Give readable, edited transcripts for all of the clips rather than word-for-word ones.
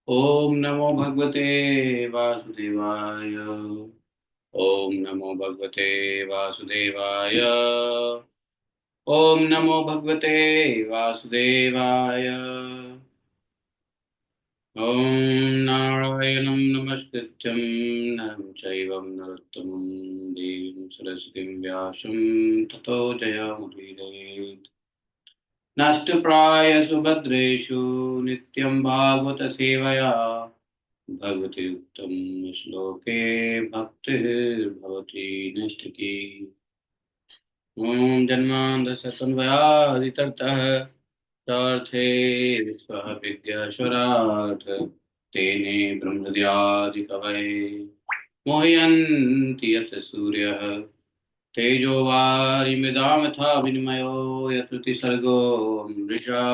ओम नमो भगवते वासुदेवाय। ओम नमो भगवते वासुदेवाय। ओम नमो भगवते वासुदेवाय। ओम नारायणं नमस्कृत्यं नरं चैव नरोत्तमं देवीं सरस्वतीं व्यासं ततो जयमुदीरयेत्। नष्टप्राय सुभद्रेषु नित्यं भागवत सेवया भगवती उत्तम श्लोके भक्तिर्भवति नष्टकी। ॐ जन्मान्धशतन्वयादितरतः तर्थे विश्वः विद्याश्वरात् तेने ब्रह्मद्यादिकवये मोहयन्ति यत् सूर्यः तेजो वारिमृदां यथा विनिमयो यत्र सर्गो मृषा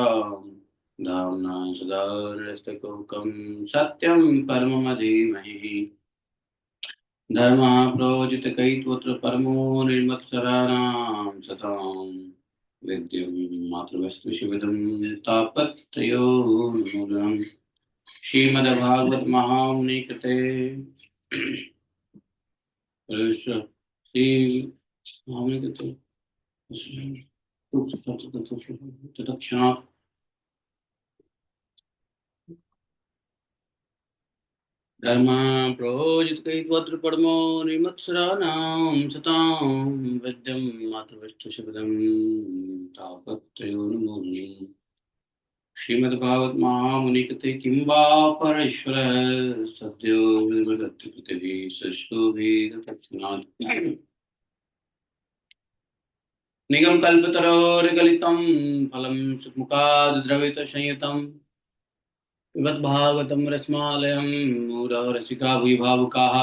धाम्ना सदा निरस्तकुहकं सत्यं परमं धीमहि धर्मः प्रोजितकैतवत्र परमो निर्मत्सराणां सतां वेद्यं मातृवस्तु शिवदं तापत्रयोन्मूलनं श्रीमद्भागवत महामुनि कृते श्री महामुनि कृते तत्क्षणात् धर्मा प्रोजितकैतवत्र परमो निर्मत्सराणां सतां वेद्यं मातृवस्तु शिवदं तापत्रयोन्मूलनं श्रीमद्भागवत महामुनि कृते किं वा परैश्वरः सद्यो विवदति पृथिवी सृष्टुभिः निगम कल्पतरोर्गलितं फलं सुमुखाद् द्रवितशयितं पिबत भागवतं रसमालयं मुरः रसिका भुवि भावुकाः।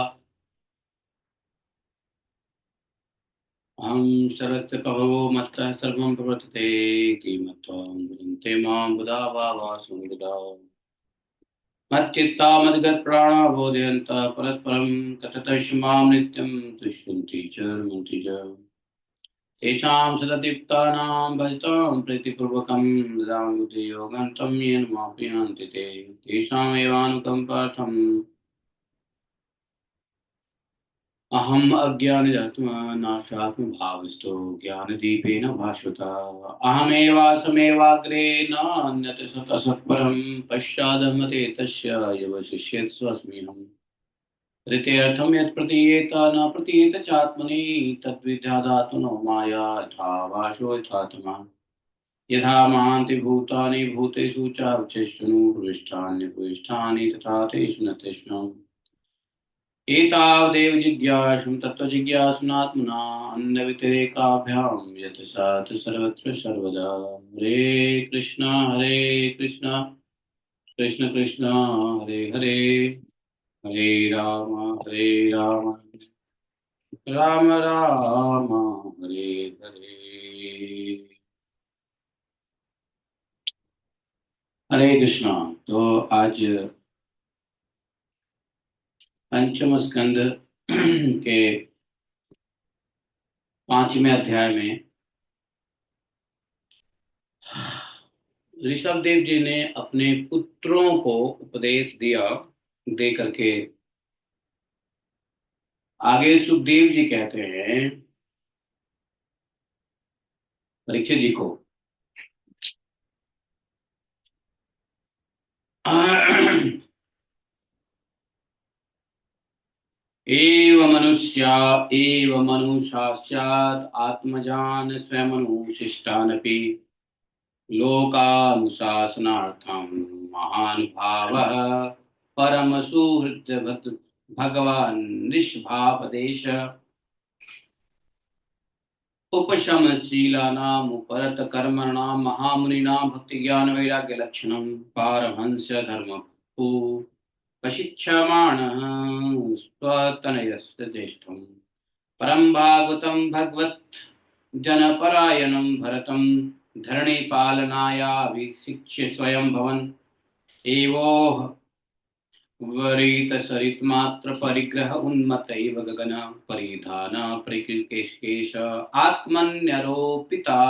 अहं सर्वस्य कहो मत्तः सर्वं प्रवर्तते इति मत्वा भजन्ते मां बुधा भावासं बुधा मच्चित्ता मद्गतप्राणा बोधयन्तः परस्परं तटतः मां नित्यं तुष्यन्ति च रमन्ति च। तेषां सततयुक्तानां भजतां प्रीतिपूर्वकं ददामि बुद्धियोगं तं येन मापयान्ति ते तेषामेवानुकम्पार्थम् अहम् अज्ञानजन्मनाशात्मभावस्तो ज्ञानदीपेन भास्वता अहमेवासमेवाग्रे नान्यत् सतसत्परं पश्चादहमते तस्य यवशिष्येत् स्वस्म्यहम् तृतीयर्थं यत् प्रतीयेत न प्रतीयेत चात्मनि तद्विद्यादात्मनो माया यथा वाशो यथा तमः यथा महान्ति भूतानि भूतेषु च विचेष्टनु प्रविष्टान्यप्रविष्टानि तथा तेषु न तेषाम् एतावदेव जिज्ञासुं तत्त्वजिज्ञासुनात्मना अन्यव्यतिरेकाभ्यां यतसात् सर्वत्र सर्वदा। हरे कृष्णा कृष्ण कृष्ण हरे हरे हरे हरे राम राम राम हरे हरे। हरे कृष्णा। तो आज पंचम स्कंद के पांचवें अध्याय में ऋषभ देव जी ने अपने पुत्रों को उपदेश दिया दे करके आगे सुखदेव जी कहते हैं परीक्षित जी को एव मनुष्यास्यात् आत्मजान स्वयमनुशिष्टानपि लोकानुशासनार्थं महानुभावः परमसुहृद भगवान् निष्भापदेश उपशमशीलानाम् उपरत कर्मणां महामुनिनां भक्ति ज्ञान वैराग्य लक्षणं पारमहंस धर्म प्रशिक्षमाणः स्वतनयस्य ज्येष्ठं परं भागवतं भगवत् जनपरायणं भरतं धरणीपालनायाभिषिच्य स्वयं भवन् एवोह वरित सरित मात्र परिग्रह उन्मत गगन परिधान परिकेश आत्मन्यरोपिता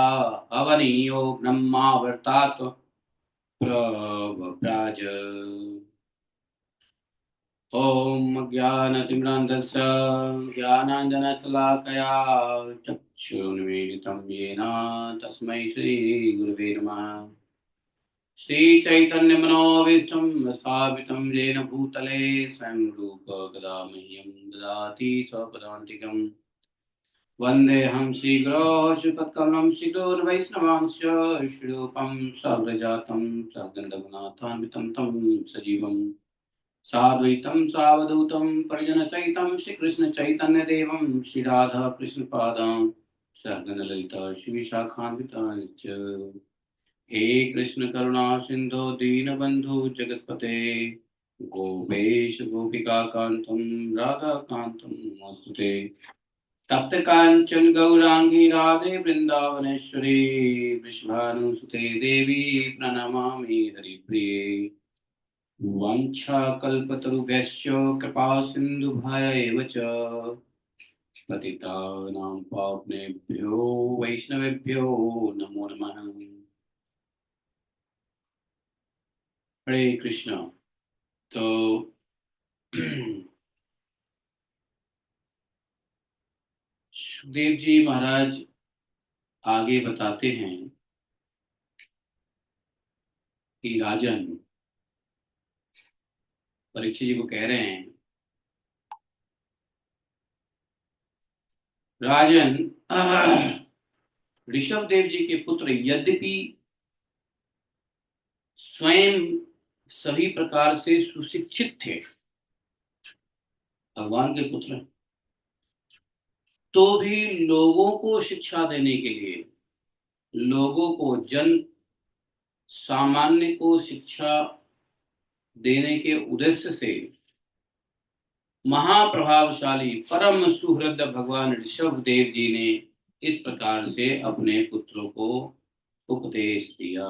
अवनीयो ब्रह्मावर्तात् प्रव्राज। ॐ ज्ञानतिम्रान्धस्य ज्ञानाञ्जनशलाकया चक्षुरुन्मीलितं येन तस्मै श्रीगुरवे नमः। श्रीचैतन्यमनोभीष्टं स्थापितं येन भूतले स्वयं रूप कदा मह्यं ददाति स्वपदान्तिकम्। वन्देऽहं श्रीगुरोः श्रीपत्कमलं श्रीगुरुवैष्णवांश्च श्रीरूपं साग्रजातं सगन्धगुणान्वितं तं सजीवम् साद्वैतं सावधूतं परिजनसहितं श्रीकृष्णचैतन्यदेवं श्रीराधाकृष्णपादां सहगणललिता श्रीविशाखान्वितानि च। हे कृष्ण करुणा सिन्धो दीनबन्धु जगत्पते गोपेश गोपिकान्तं राधाकान्तं नमोऽस्तुते। तप्त कांचन गौरांगी राधे वृंदावनेश्वरी वृषभानुसुते देवी प्रणमामि हरिप्रिये। वाञ्छाकल्पतरुभ्यश्च कृपा सिन्धुभ्यैव च पतितानां पावनेभ्यो वैष्णवेभ्यो नमो नमः। हरे कृष्णा। तो सुखदेव जी महाराज आगे बताते हैं कि राजन परीक्षित जी को कह रहे हैं, राजन ऋषभ देव जी के पुत्र यद्यपि स्वयं सभी प्रकार से सुशिक्षित थे, भगवान के पुत्र, तो भी लोगों को शिक्षा देने के लिए, लोगों को, जन सामान्य को शिक्षा देने के उद्देश्य से महाप्रभावशाली परम सुहृद भगवान ऋषभ देव जी ने इस प्रकार से अपने पुत्रों को उपदेश दिया।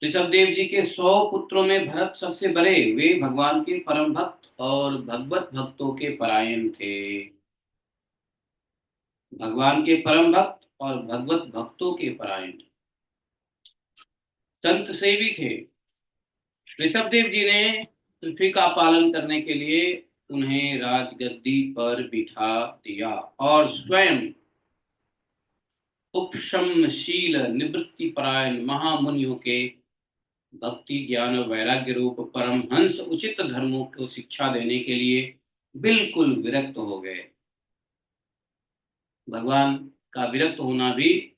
ऋषभ देव जी के 100 पुत्रों में भरत सबसे बड़े, वे भगवान के परम भक्त और भगवत भक्तों के परायण थे। भगवान के परम भक्त और भगवत भक्तों के परायण, संत सेवी थे। ऋषभ देव जी ने पृथ्वी का पालन करने के लिए उन्हें राजगद्दी पर बिठा दिया और स्वयं उपशमशील निवृत्ति परायण महामुनियों के भक्ति ज्ञान और वैराग्य रूप परमहंस उचित धर्मों को शिक्षा देने के लिए बिल्कुल विरक्त हो गए। भगवान का विरक्त होना भी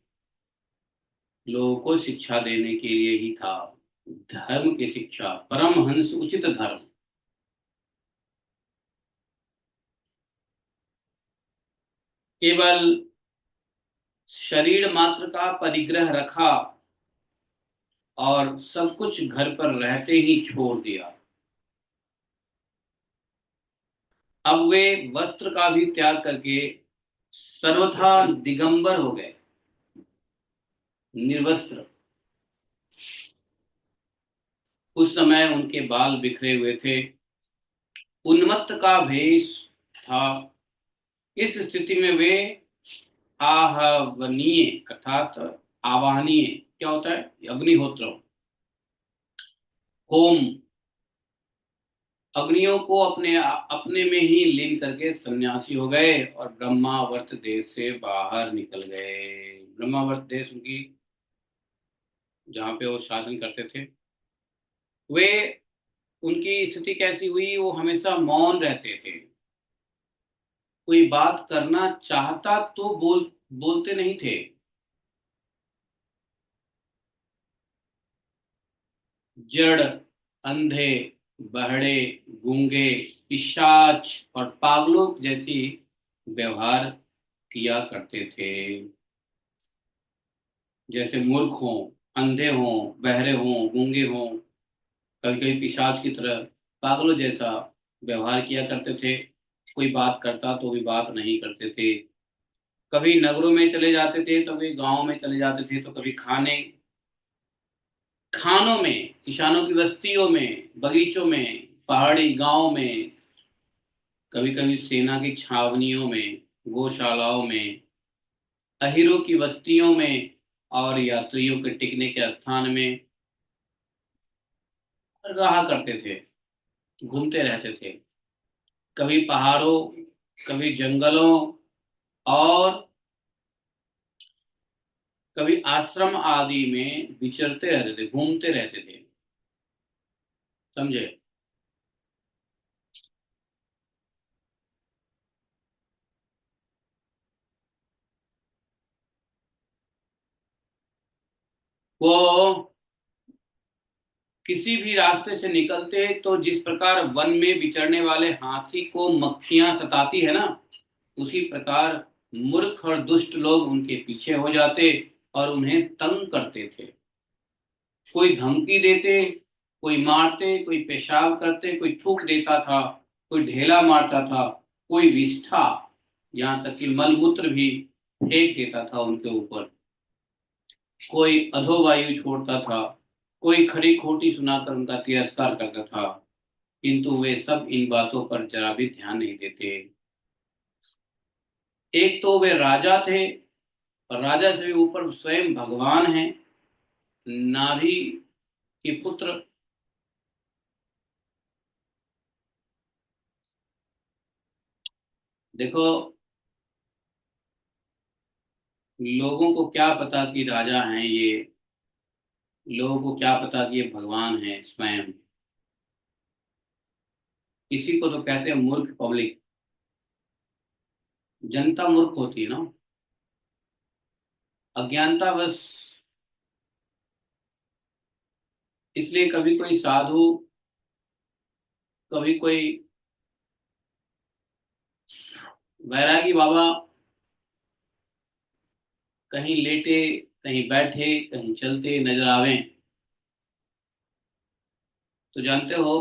लोगों को शिक्षा देने के लिए ही था। धर्म की शिक्षा, परमहंस उचित धर्म। केवल शरीर मात्र का परिग्रह रखा और सब कुछ घर पर रहते ही छोड़ दिया। अब वे वस्त्र का भी त्याग करके सर्वथा दिगंबर हो गए, निर्वस्त्र। उस समय उनके बाल बिखरे हुए थे, उन्मत्त का भेष था। इस स्थिति में वे आहवनीय अर्थात आवाहनीय क्या होता है, अग्निहोत्र, होम, अग्नियों को अपने में ही लीन करके सन्यासी हो गए और ब्रह्मावर्त देश से बाहर निकल गए। ब्रह्मावर्त देश उनकी, जहाँ पे वो शासन करते थे, वे, उनकी स्थिति कैसी हुई, वो हमेशा मौन रहते थे। कोई बात करना चाहता तो बोलते नहीं थे। जड़, अंधे, बहरे, गूंगे, पिशाच और पागलों जैसी व्यवहार किया करते थे। जैसे मूर्ख हों, अंधे हों, बहरे हों, गूंगे हों, कभी कभी पिशाच की तरह पागलों जैसा व्यवहार किया करते थे। कोई बात करता तो भी बात नहीं करते थे। कभी नगरों में चले जाते थे तो कभी गांव में चले जाते थे, तो कभी खाने खानों में, किसानों की बस्तियों में, बगीचों में, पहाड़ी गांव में, कभी कभी सेना की छावनियों में, गौशालाओं में, अहीरों की बस्तियों में और यात्रियों के टिकने के स्थान में रहा करते थे, घूमते रहते थे। कभी पहाड़ों, कभी जंगलों और कभी आश्रम आदि में विचरते रहते थे, घूमते रहते थे। समझे? वो किसी भी रास्ते से निकलते तो जिस प्रकार वन में विचरने वाले हाथी को मक्खियां सताती है ना, उसी प्रकार मूर्ख और दुष्ट लोग उनके पीछे हो जाते और उन्हें तंग करते थे। कोई धमकी देते, कोई मारते, कोई पेशाब करते, कोई थूक देता था, कोई ढेला मारता था, कोई विष्ठा, यहाँ तक कि मलमूत्र भी फेंक देता था उनके ऊपर, कोई अधोवायु छोड़ता था, कोई खरी खोटी सुनाकर उनका तिरस्कार करता था। किंतु वे सब इन बातों पर जरा भी ध्यान नहीं देते। एक तो वे राजा थे, और राजा से भी ऊपर स्वयं भगवान हैं, नाभि के पुत्र। देखो, लोगों को क्या पता कि राजा हैं ये, लोगों को क्या पता कि ये भगवान हैं स्वयं। इसी को तो कहते हैं मूर्ख पब्लिक। जनता मूर्ख होती है ना, अज्ञानता बस। इसलिए कभी कोई साधु, कभी कोई वैरागी बाबा कहीं लेटे, कहीं बैठे, कहीं चलते नजर आवे, तो जानते हो,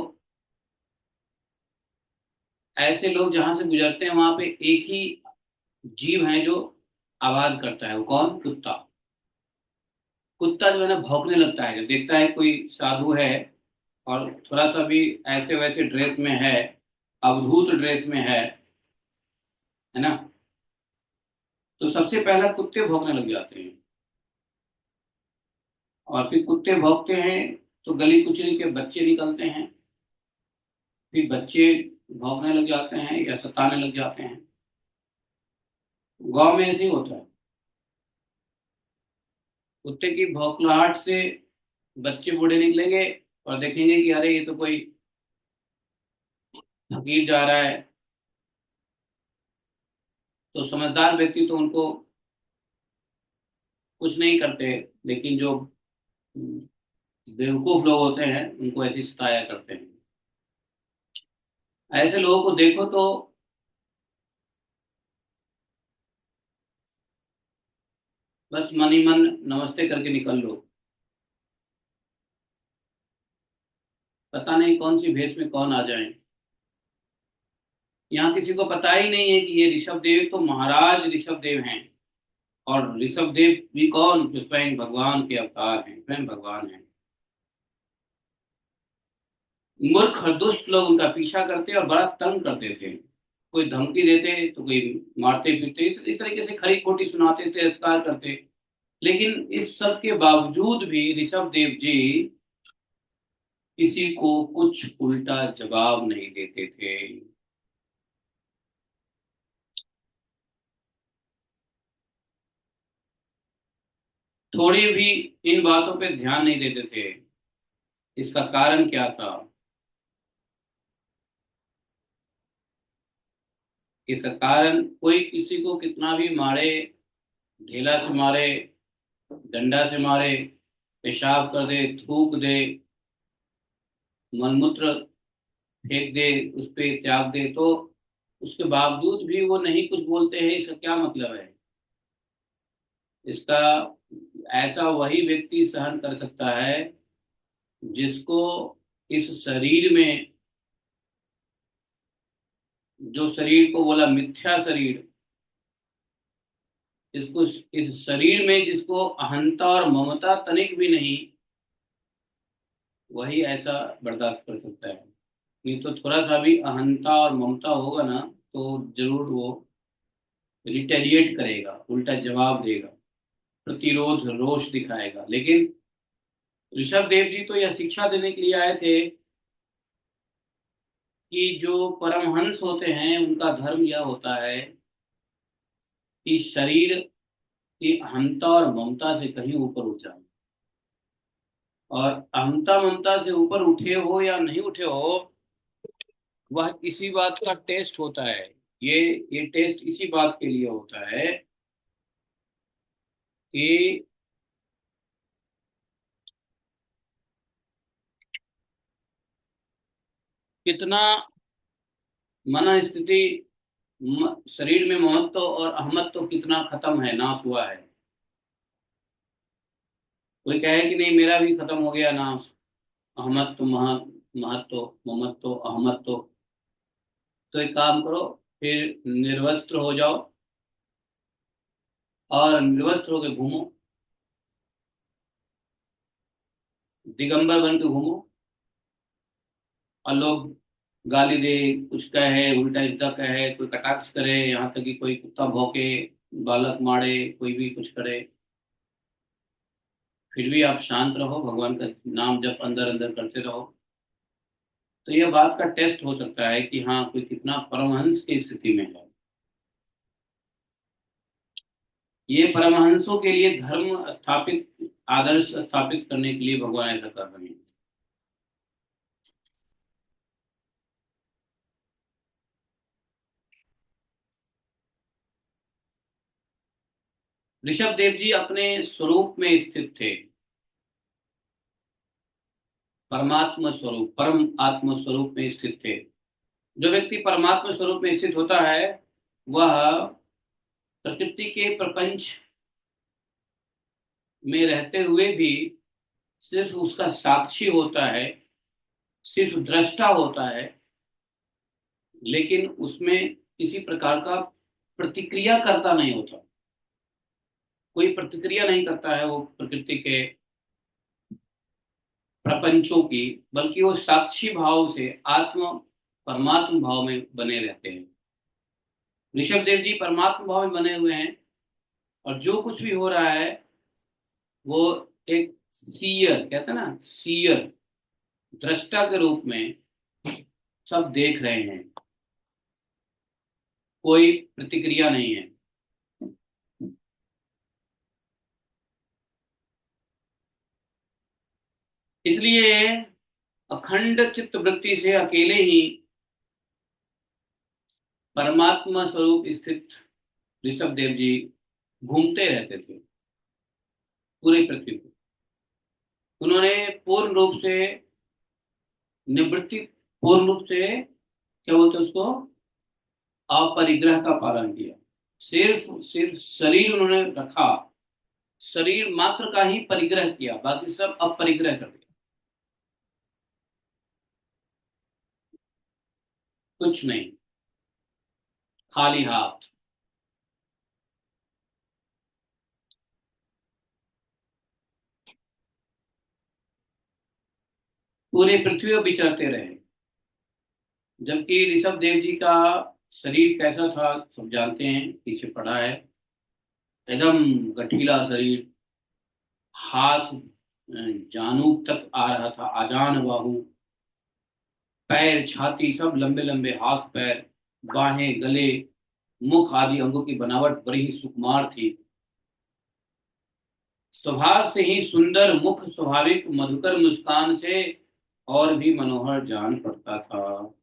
ऐसे लोग जहां से गुजरते हैं वहां पे एक ही जीव है जो आवाज करता है। वो कौन? कुत्ता। कुत्ता जो है ना भौंकने लगता है जब देखता है कोई साधु है और थोड़ा सा भी ऐसे वैसे ड्रेस में है, अवधूत ड्रेस में है ना, तो सबसे पहला कुत्ते भौंकने लग जाते हैं। और फिर कुत्ते भौंकते हैं तो गली कुचली के बच्चे निकलते हैं, फिर बच्चे भौंकने लग जाते हैं या सताने लग जाते हैं। गांव में ऐसे ही होता है। कुत्ते की भौंकलाहट से बच्चे बूढ़े निकलेंगे और देखेंगे कि अरे ये तो कोई फकीर जा रहा है, तो समझदार व्यक्ति तो उनको कुछ नहीं करते, लेकिन जो बेवकूफ लोग होते हैं उनको ऐसी सताया करते हैं। ऐसे लोगों को देखो तो बस मन ही मन नमस्ते करके निकल लो। पता नहीं कौन सी भेष में कौन आ जाए। यहाँ किसी को पता ही नहीं है कि ये ऋषभ देव तो महाराज ऋषभ देव हैं। और ऋषभ देव भी कौन? जो स्वयं भगवान के अवतार हैं, स्वयं भगवान हैं। मूर्ख और दुष्ट लोग उनका पीछा करते और बड़ा तंग करते थे। कोई धमकी देते तो कोई मारते पीटते, इस तरीके से खरी खोटी सुनाते थे, तिरस्कार करते। लेकिन इस सब के बावजूद भी ऋषभ देव जी किसी को कुछ उल्टा जवाब नहीं देते थे। थोड़ी भी इन बातों पे ध्यान नहीं देते थे। इसका कारण क्या था? इसका कारण, कोई किसी को कितना भी मारे, ढेला से मारे, डंडा से मारे, पेशाब कर दे, थूक दे, मलमूत्र फेंक दे, उस पे त्याग दे, तो उसके बावजूद भी वो नहीं कुछ बोलते हैं, इसका क्या मतलब है? इसका ऐसा वही व्यक्ति सहन कर सकता है जिसको इस शरीर में, जो शरीर को बोला मिथ्या शरीर, इसको, इस शरीर में जिसको अहंता और ममता तनिक भी नहीं, वही ऐसा बर्दाश्त कर सकता है। नहीं तो थोड़ा सा भी अहंता और ममता होगा ना, तो जरूर वो रिटेलिएट करेगा, उल्टा जवाब देगा, प्रतिरोध रोष दिखाएगा। लेकिन ऋषभ देव जी तो यह शिक्षा देने के लिए आए थे कि जो परमहंस होते हैं उनका धर्म यह होता है कि शरीर की अहंता और ममता से कहीं ऊपर उठ जाए। और अहंता ममता से ऊपर उठे हो या नहीं उठे हो, वह इसी बात का टेस्ट होता है। ये ये टेस्ट इसी बात के लिए होता है कि कितना मन स्थिति, शरीर में महत्व और अहमत्व कितना खत्म है, नाश हुआ है। कोई कहे कि नहीं मेरा भी खत्म हो गया नाश, अहमत्व महत्व ममत्व अहमत्व, तो एक काम करो, फिर निर्वस्त्र हो जाओ और निर्वस्त्र होकर घूमो, दिगंबर बन के घूमो। और लोग गाली दे, कुछ कहे, उल्टा सीधा कहे, कोई कटाक्ष करे, यहाँ तक कि कोई कुत्ता भौंके, बालक मारे, कोई भी कुछ करे, फिर भी आप शांत रहो, भगवान का नाम जप अंदर अंदर करते रहो। तो यह बात का टेस्ट हो सकता है कि हाँ कोई कितना परमहंस की स्थिति में है। ये परमहंसों के लिए धर्म स्थापित, आदर्श स्थापित करने के लिए भगवान ऐसा कर रहे हैं। ऋषभ देव जी अपने स्वरूप में स्थित थे, परमात्मा स्वरूप, परम आत्म स्वरूप में स्थित थे। जो व्यक्ति परमात्मा स्वरूप में स्थित होता है, वह प्रकृति के प्रपंच में रहते हुए भी सिर्फ उसका साक्षी होता है, सिर्फ दृष्टा होता है, लेकिन उसमें किसी प्रकार का प्रतिक्रिया करता नहीं होता। कोई प्रतिक्रिया नहीं करता है वो प्रकृति के प्रपंचों की, बल्कि वो साक्षी भाव से आत्म परमात्म भाव में बने रहते हैं। ऋषभ देव जी परमात्म भाव में बने हुए हैं, और जो कुछ भी हो रहा है वो एक सीयर, कहते हैं ना, सीयर, दृष्टा के रूप में सब देख रहे हैं, कोई प्रतिक्रिया नहीं है। इसलिए अखंड चित्त वृत्ति से अकेले ही परमात्मा स्वरूप स्थित ऋषभ देव जी घूमते रहते थे पूरी पृथ्वी को। उन्होंने पूर्ण रूप से निवृत्ति, पूर्ण रूप से क्या बोलते हैं उसको, अपरिग्रह का पालन किया। सिर्फ सिर्फ शरीर उन्होंने रखा, शरीर मात्र का ही परिग्रह किया, बाकी सब अपरिग्रह कर दिया, कुछ नहीं, खाली हाथ। पूरे पृथ्वी पर विचरते रहे। जबकि ऋषभ देव जी का शरीर कैसा था सब जानते हैं, पीछे पड़ा है, एकदम गठीला शरीर, हाथ जानु तक आ रहा था, आजान बाहु, पैर छाती सब लंबे लंबे, हाथ पैर, बाहें गले, मुख आदि अंगों की बनावट बड़ी ही सुकुमार थी। स्वभाव से ही सुंदर मुख, स्वाभाविक मधुकर मुस्कान से और भी मनोहर जान पड़ता था।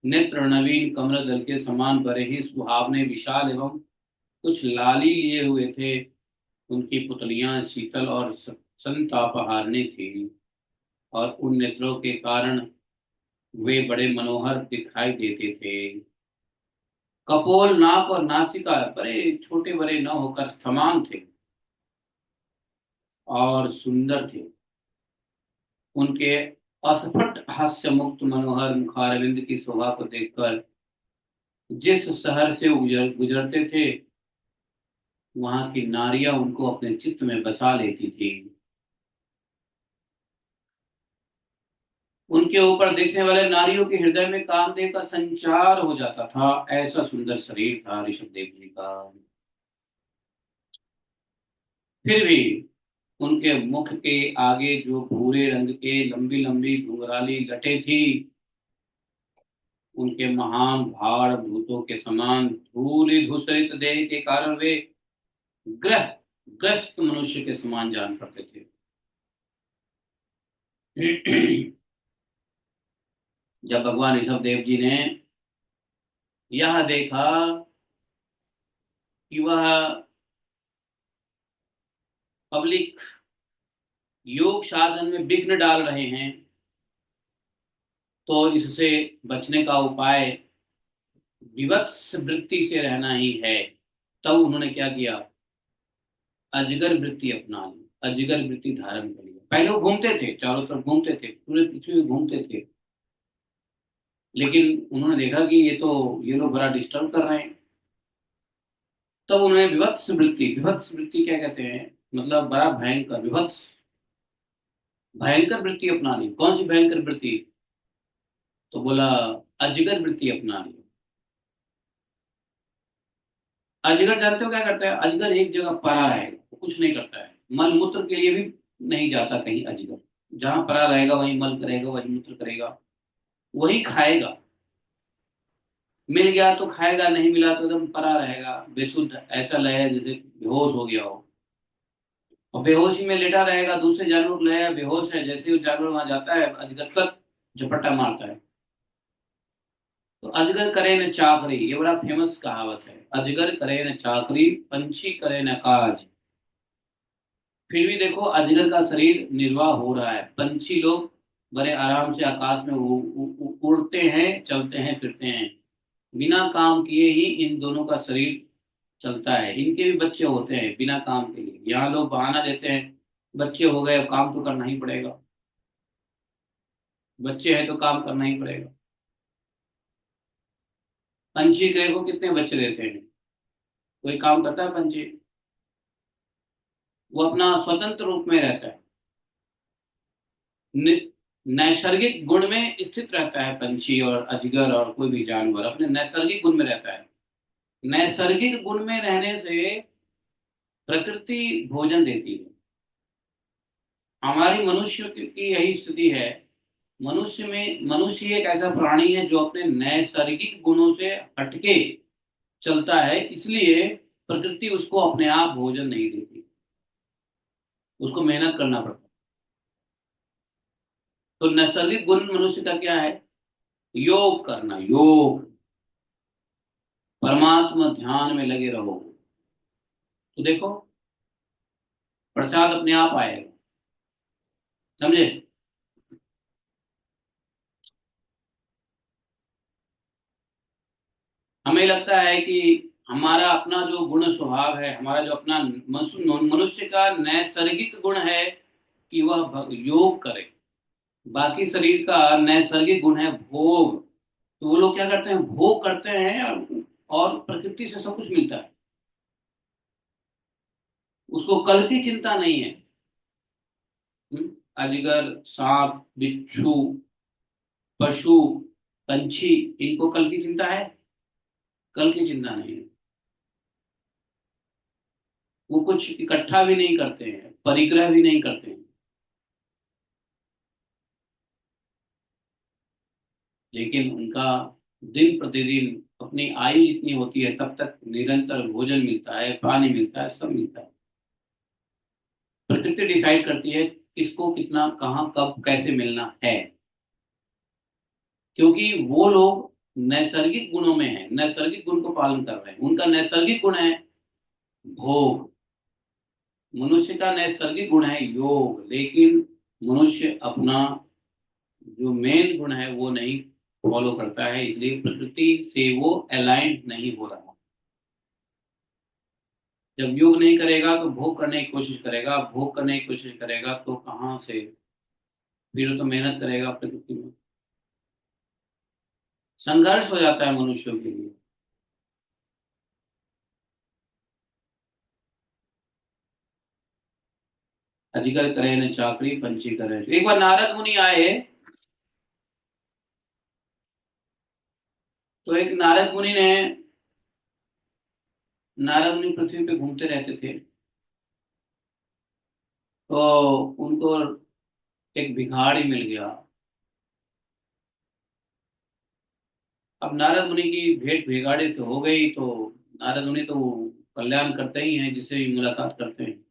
नेत्र नवीन कमल दल के समान बड़े ही सुहावने, विशाल एवं कुछ लाली लिए हुए थे। उनकी पुतलियां शीतल और संतापहारिणी थी, और उन नेत्रों के कारण वे बड़े मनोहर दिखाई देते थे। कपोल, नाक और नासिका बड़े छोटे बड़े न होकर समान थे और सुंदर थे। उनके अस्फुट हास्य मुक्त मनोहर मुखारविंद की शोभा को देखकर जिस शहर से गुजरते थे, वहां की नारियां उनको अपने चित्त में बसा लेती थी। उनके ऊपर देखने वाले नारियों के हृदय में कामदेव का संचार हो जाता था। ऐसा सुंदर शरीर था ऋषभदेव जी का। फिर भी उनके मुख के आगे जो भूरे रंग के लंबी लंबी घुंघराली लटें थी, उनके महान भार भूतों के समान धूलि धूसरित देह के कारण वे ग्रह ग्रस्त मनुष्य के समान जान पड़ते थे। जब भगवान ऋषभ देव जी ने यह देखा कि वह पब्लिक योग साधन में विघ्न डाल रहे हैं, तो इससे बचने का उपाय विवत्स वृत्ति से रहना ही है। तब उन्होंने क्या किया, अजगर वृत्ति अपना ली, अजगर वृत्ति धारण कर लिया। पहले वो घूमते थे, चारों तरफ घूमते थे, पूरे पृथ्वी में घूमते थे, लेकिन उन्होंने देखा कि ये लोग बड़ा डिस्टर्ब कर रहे हैं। तब उन्होंने विभत्स वृत्ति, विभत्स वृत्ति क्या कहते हैं, मतलब बड़ा भयंकर, विभत्स भयंकर वृत्ति अपना ली। कौन सी भयंकर वृत्ति, तो बोला अजगर वृत्ति अपना ली। अजगर जानते हो क्या करता है, अजगर एक जगह पड़ा रहेगा, वो कुछ नहीं करता है, मल मूत्र के लिए भी नहीं जाता कहीं। अजगर जहां पड़ा रहेगा वहीं मल करेगा, वहीं मूत्र करेगा, वही खाएगा। मिल गया तो खाएगा, नहीं मिला तो एकदम पड़ा रहेगा बेशुद्ध, ऐसा लगेगा जैसे बेहोश हो गया हो। और बेहोशी में लेटा रहेगा, दूसरे जानवर लगेगा बेहोश है, जैसे वो जानवर वहां जाता है अजगर तक झपट्टा मारता है। तो अजगर करे न चाकरी, ये बड़ा फेमस कहावत है, अजगर करे न चाकरी पंछी करे न काज। फिर भी देखो अजगर का शरीर निर्वाह हो रहा है, पंछी लोग बड़े आराम से आकाश में उड़ते हैं, चलते हैं, फिरते हैं। बिना काम किए ही इन दोनों का शरीर चलता है। इनके भी बच्चे होते हैं बिना काम के लिए, यहाँ लोग बहाना देते हैं बच्चे हो गए, अब काम तो करना ही पड़ेगा, बच्चे हैं तो काम करना ही पड़ेगा। पंछी देखो कितने बच्चे देते हैं, कोई काम करता है पंछी, वो अपना स्वतंत्र रूप में रहता है, नि- नैसर्गिक गुण में स्थित रहता है। पंछी और अजगर और कोई भी जानवर अपने नैसर्गिक गुण में रहता है। नैसर्गिक गुण में रहने से प्रकृति भोजन देती है। हमारी मनुष्य की यही स्थिति है। मनुष्य एक ऐसा प्राणी है जो अपने नैसर्गिक गुणों से हटके चलता है, इसलिए प्रकृति उसको अपने आप भोजन नहीं देती, उसको मेहनत करना पड़ता है। तो नैसर्गिक गुण मनुष्य का क्या है, योग करना, योग, परमात्मा ध्यान में लगे रहो, तो देखो प्रसाद अपने आप आएगा। समझे। हमें लगता है कि हमारा अपना जो गुण स्वभाव है, हमारा जो अपना मनुष्य का नैसर्गिक गुण है कि वह योग करे। बाकी शरीर का नैसर्गिक गुण है भोग। तो वो लोग क्या करते हैं, भोग करते हैं, और प्रकृति से सब कुछ मिलता है, उसको कल की चिंता नहीं है। अजगर, सांप, बिच्छू, पशु, पंछी, इनको कल की चिंता है, कल की चिंता नहीं है। वो कुछ इकट्ठा भी नहीं करते हैं, परिग्रह भी नहीं करते हैं, लेकिन उनका दिन प्रतिदिन अपनी आयु जितनी होती है तब तक निरंतर भोजन मिलता है, पानी मिलता है, सब मिलता है। प्रकृति डिसाइड करती है किसको कितना कहाँ कब कैसे मिलना है, क्योंकि वो लोग नैसर्गिक गुणों में है, नैसर्गिक गुण को पालन कर रहे हैं। उनका नैसर्गिक गुण है भोग, मनुष्य का नैसर्गिक गुण है योग, लेकिन मनुष्य अपना जो मेन गुण है वो नहीं फॉलो करता है, इसलिए प्रकृति से वो अलाइंड नहीं हो रहा। जब योग नहीं करेगा तो भोग करने की कोशिश करेगा, भोग करने की कोशिश करेगा तो कहाँ से, फिर तो मेहनत करेगा प्रकृति में। संघर्ष हो जाता है मनुष्यों के लिए। अजगर करे न चाकरी पंछी करे। एक बार नारद मुनि आए तो एक नारद मुनि पृथ्वी पे घूमते रहते थे। तो उनको एक भिखारी मिल गया। अब नारद मुनि की भेंट भिखारी से हो गई, तो नारद मुनि तो कल्याण करते ही हैं जिससे भी मुलाकात करते हैं।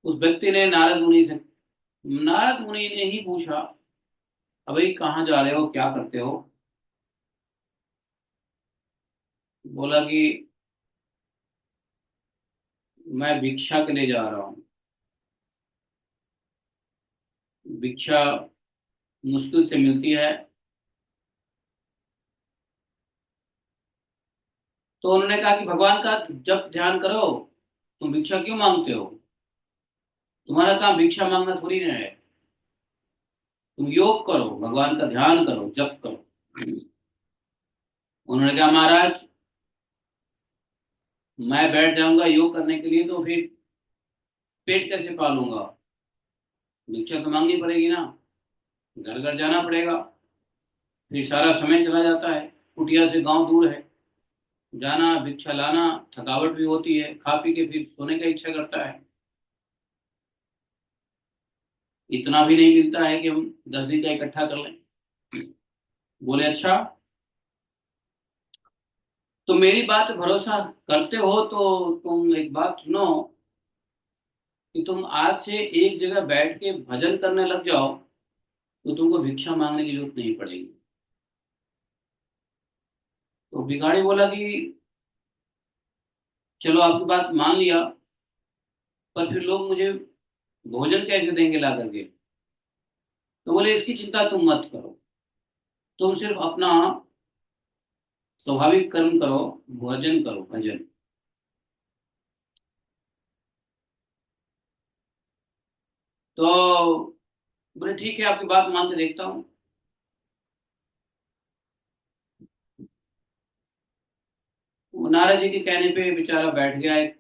उस व्यक्ति ने नारद मुनि ने ही पूछा, अभी कहाँ जा रहे हो, क्या करते हो? बोला कि मैं भिक्षा के लिए जा रहा हूँ। भिक्षा मुश्किल से मिलती है। तो उन्होंने कहा कि भगवान का जब ध्यान करो, तुम भिक्षा क्यों मांगते हो? तुम्हारा काम भिक्षा मांगना थोड़ी ना है। तुम योग करो, भगवान का ध्यान करो, जप करो। उन्होंने कहा, महाराज मैं बैठ जाऊंगा योग करने के लिए तो फिर पेट कैसे पालूंगा? भिक्षा तो मांगनी पड़ेगी ना, घर घर जाना पड़ेगा। फिर सारा समय चला जाता है, कुटिया से गांव दूर है, जाना भिक्षा लाना, थकावट भी होती है, खा पी के फिर सोने का इच्छा करता है। इतना भी नहीं मिलता है कि हम 10 दिन का इकट्ठा कर लें। बोले, अच्छा तो मेरी बात भरोसा करते हो तो तुम एक बात सुनो, कि तुम आज से एक जगह बैठ के भजन करने लग जाओ, तो तुमको भिक्षा मांगने की जरूरत नहीं पड़ेगी। तो भिखारी बोला कि चलो आपकी बात मान लिया, पर फिर लोग मुझे भोजन कैसे देंगे ला करके? तो बोले, इसकी चिंता तुम मत करो, तुम सिर्फ अपना स्वाभाविक कर्म करो, भोजन करो, भजन। तो बोले, ठीक है, आपकी बात मान के देखता हूँ। वो नारद जी के कहने पे बेचारा बैठ गया एक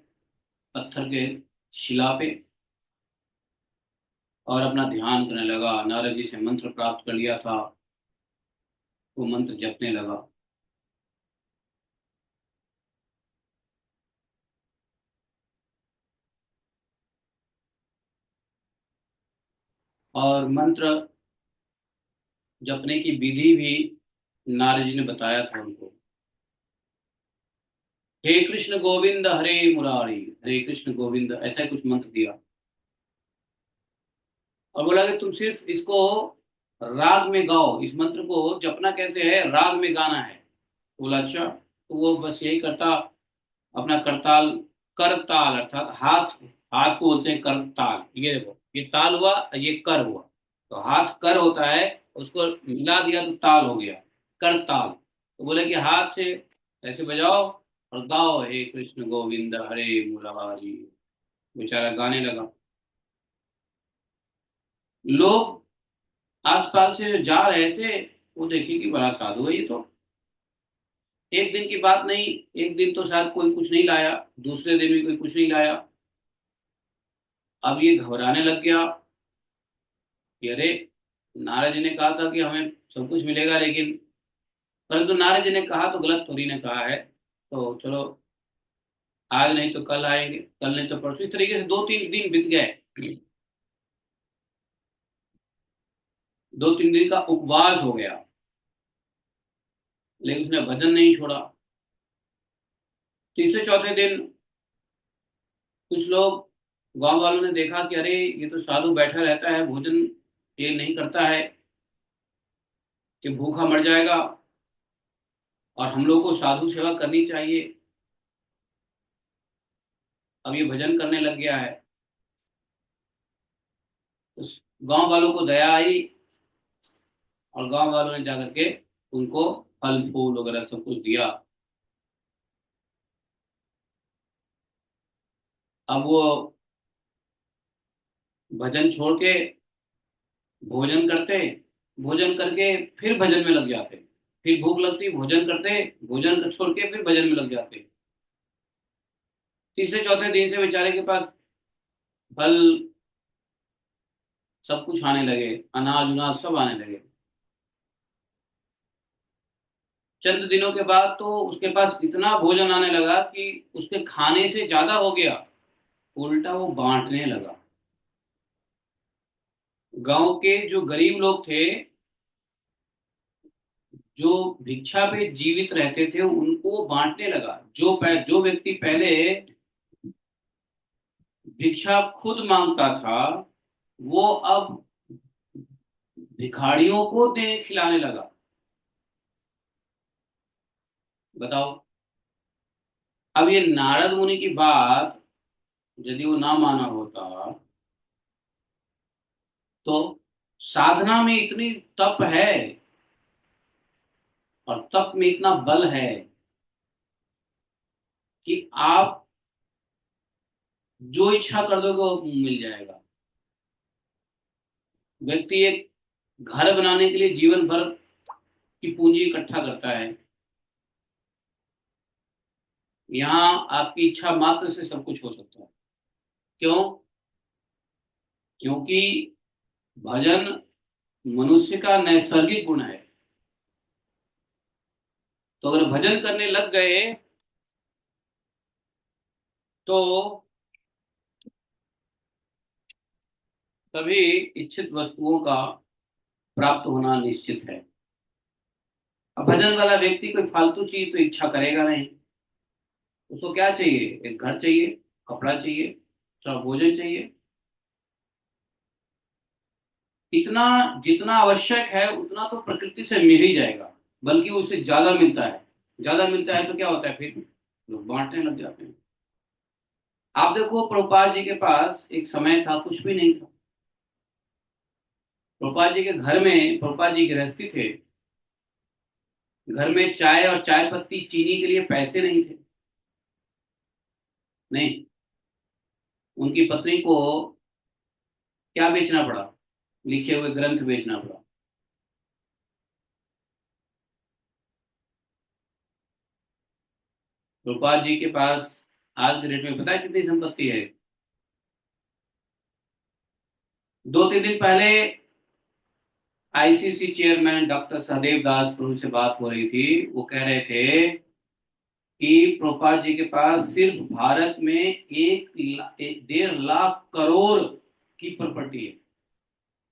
पत्थर के शिला पे, और अपना ध्यान करने लगा। नारद जी से मंत्र प्राप्त कर लिया था, वो मंत्र जपने लगा। और मंत्र जपने की विधि भी नारद जी ने बताया था उनको। हे कृष्ण गोविंद हरे मुरारी, हरे कृष्ण गोविंद, ऐसा ही कुछ मंत्र दिया। और बोला कि तुम सिर्फ इसको राग में गाओ, इस मंत्र को जपना कैसे है, राग में गाना है। बोला, अच्छा। तो वो बस यही करता, अपना करताल, करताल अर्थात हाथ, हाथ को बोलते हैं करताल। ये देखो, ये ताल हुआ, ये कर हुआ। तो हाथ कर होता है, उसको मिला दिया तो ताल हो गया, करताल। तो बोले कि हाथ से ऐसे बजाओ और गाओ, हे कृष्ण गोविंद हरे मुरारी। बेचारा गाने लगा। लोग आसपास से जो जा रहे थे, वो देखे कि बड़ा साधु है ये तो। एक दिन की बात नहीं, एक दिन तो शायद कोई कुछ नहीं लाया, दूसरे दिन भी कोई कुछ नहीं लाया। अब ये घबराने लग गया कि अरे, नारद जी ने कहा था कि हमें सब कुछ मिलेगा, लेकिन परंतु नारद जी ने कहा तो गलत थोड़ी ने कहा है, तो चलो आज नहीं तो कल आएंगे, कल नहीं तो परसों। इस तरीके से 2-3 दिन बीत गए। 2-3 दिन का उपवास हो गया, लेकिन उसने भजन नहीं छोड़ा। तीसरे चौथे दिन कुछ लोग, गांव वालों ने देखा कि अरे, ये तो साधु बैठा रहता है, भोजन ये नहीं करता है, कि भूखा मर जाएगा, और हम लोग को साधु सेवा करनी चाहिए। अब ये भजन करने लग गया है। उस गांव वालों को दया आई, और गांव वालों ने जाकर के उनको फल फूल वगैरह सब कुछ दिया। अब वो भजन छोड़ के भोजन करते, भोजन करके फिर भजन में लग जाते, फिर भूख लगती, भोजन करते, भोजन छोड़ के फिर भजन में लग जाते। तीसरे चौथे दिन से बेचारे के पास फल सब कुछ आने लगे, अनाज उनाज सब आने लगे। चंद दिनों के बाद तो उसके पास इतना भोजन आने लगा कि उसके खाने से ज्यादा हो गया, उल्टा वो बांटने लगा। गांव के जो गरीब लोग थे, जो भिक्षा पे जीवित रहते थे, उनको वो बांटने लगा। जो व्यक्ति पहले भिक्षा खुद मांगता था, वो अब भिखारियों को दे खिलाने लगा। बताओ। अब ये नारद मुनि की बात यदि वो ना माना होता, तो साधना में इतनी तप है और तप में इतना बल है कि आप जो इच्छा कर दोगे वो मिल जाएगा। व्यक्ति एक घर बनाने के लिए जीवन भर की पूंजी इकट्ठा करता है, यहाँ आपकी इच्छा मात्र से सब कुछ हो सकता है। क्यों? क्योंकि भजन मनुष्य का नैसर्गिक गुण है। तो अगर भजन करने लग गए तो तभी इच्छित वस्तुओं का प्राप्त होना निश्चित है। अब भजन वाला व्यक्ति कोई फालतू चीज तो इच्छा करेगा नहीं। उसको क्या चाहिए? एक घर चाहिए, कपड़ा चाहिए, थोड़ा भोजन चाहिए। इतना जितना आवश्यक है उतना तो प्रकृति से मिल ही जाएगा, बल्कि उससे ज्यादा मिलता है। ज्यादा मिलता है तो क्या होता है, फिर लोग बांटने लग जाते हैं। आप देखो, प्रभुपाद जी के पास एक समय था कुछ भी नहीं था। प्रभुपाद जी के घर में, प्रभुपाद जी गृहस्थी थे, घर में चाय और चाय पत्ती चीनी के लिए पैसे नहीं थे। नहीं, उनकी पत्नी को क्या बेचना पड़ा? लिखे हुए ग्रंथ बेचना पड़ा। प्रभुपाद जी के पास आज के डेट में पता है कितनी संपत्ति है? 2-3 दिन पहले आईसीसी चेयरमैन डॉक्टर सहदेव दास प्रभु से बात हो रही थी। वो कह रहे थे कि प्रभुपाद जी के पास सिर्फ भारत में 1.5 लाख करोड़ की प्रॉपर्टी है।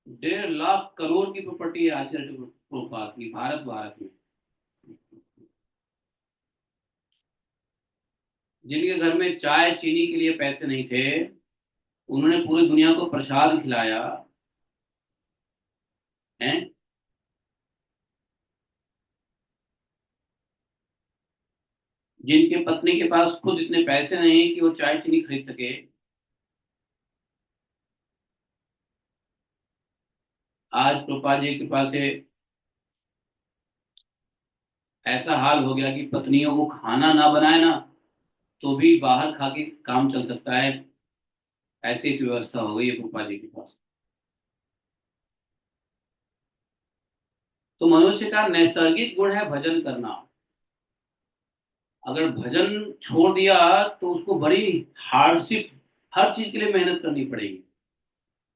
1.5 लाख करोड़ की प्रॉपर्टी है आज के डेट में प्रभुपाद की, भारत में। जिनके घर में चाय चीनी के लिए पैसे नहीं थे, उन्होंने पूरी दुनिया को प्रसाद खिलाया है। जिनके पत्नी के पास खुद इतने पैसे नहीं कि वो चाय चीनी खरीद सके, आज प्रभुपाद जी के पास है। ऐसा हाल हो गया कि पत्नियों को खाना ना बनाए ना, तो भी बाहर खा के काम चल सकता है। ऐसी इस व्यवस्था हो गई है प्रभुपाद जी के पास। तो मनुष्य का नैसर्गिक गुण है भजन करना। अगर भजन छोड़ दिया तो उसको बड़ी हार्डशिप, हर चीज के लिए मेहनत करनी पड़ेगी।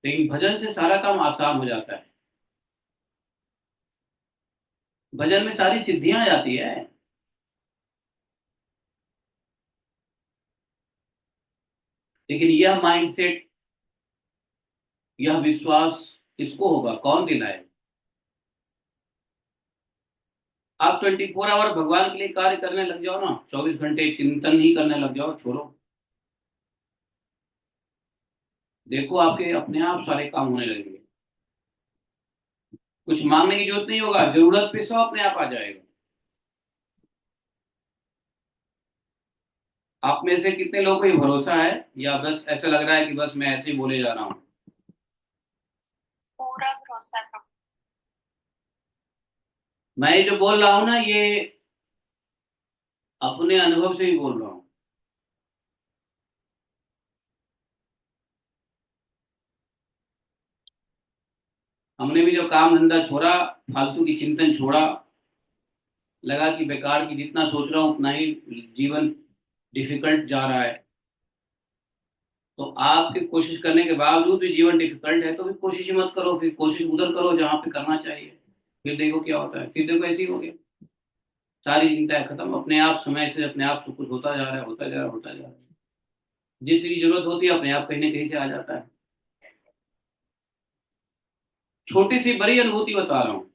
लेकिन भजन से सारा काम आसान हो जाता है। भजन में सारी सिद्धियां आ जाती है। लेकिन यह माइंडसेट, यह विश्वास किसको होगा, कौन दिलाए? आप 24 आवर भगवान के लिए कार्य करने लग जाओ ना, 24 घंटे चिंतन ही करने लग जाओ, छोड़ो। देखो, आपके अपने आप सारे काम होने लगेंगे। कुछ मांगने की जरूरत नहीं होगा, जरूरत पे सब अपने आप आ जाएगा। आप में से कितने लोगों को ये भरोसा है, या बस ऐसा लग रहा है कि बस मैं ऐसे ही बोले जा रहा हूँ? पूरा भरोसा है। मैं ये जो बोल रहा हूँ ना, ये अपने अनुभव से ही बोल रहा हूँ। हमने भी जो काम धंधा छोड़ा, फालतू की चिंतन छोड़ा, लगा कि बेकार की जितना सोच रहा हूँ उतना ही जीवन डिफिकल्ट जा रहा है। तो आपकी कोशिश करने के बावजूद भी जीवन डिफिकल्ट है, तो फिर कोशिश ही मत करो। फिर कोशिश उधर करो जहां पे करना चाहिए। फिर देखो क्या होता है, फिर देखो ऐसे ही हो गया। सारी चिंताएं खत्म, अपने आप समय से अपने आप सब कुछ होता जा रहा है, होता जा रहा है, होता जा रहा है। जिस चीज की जरूरत होती है अपने आप कहीं ना कहीं से आ जाता है। छोटी सी बड़ी अनुभूति बता रहा हूँ।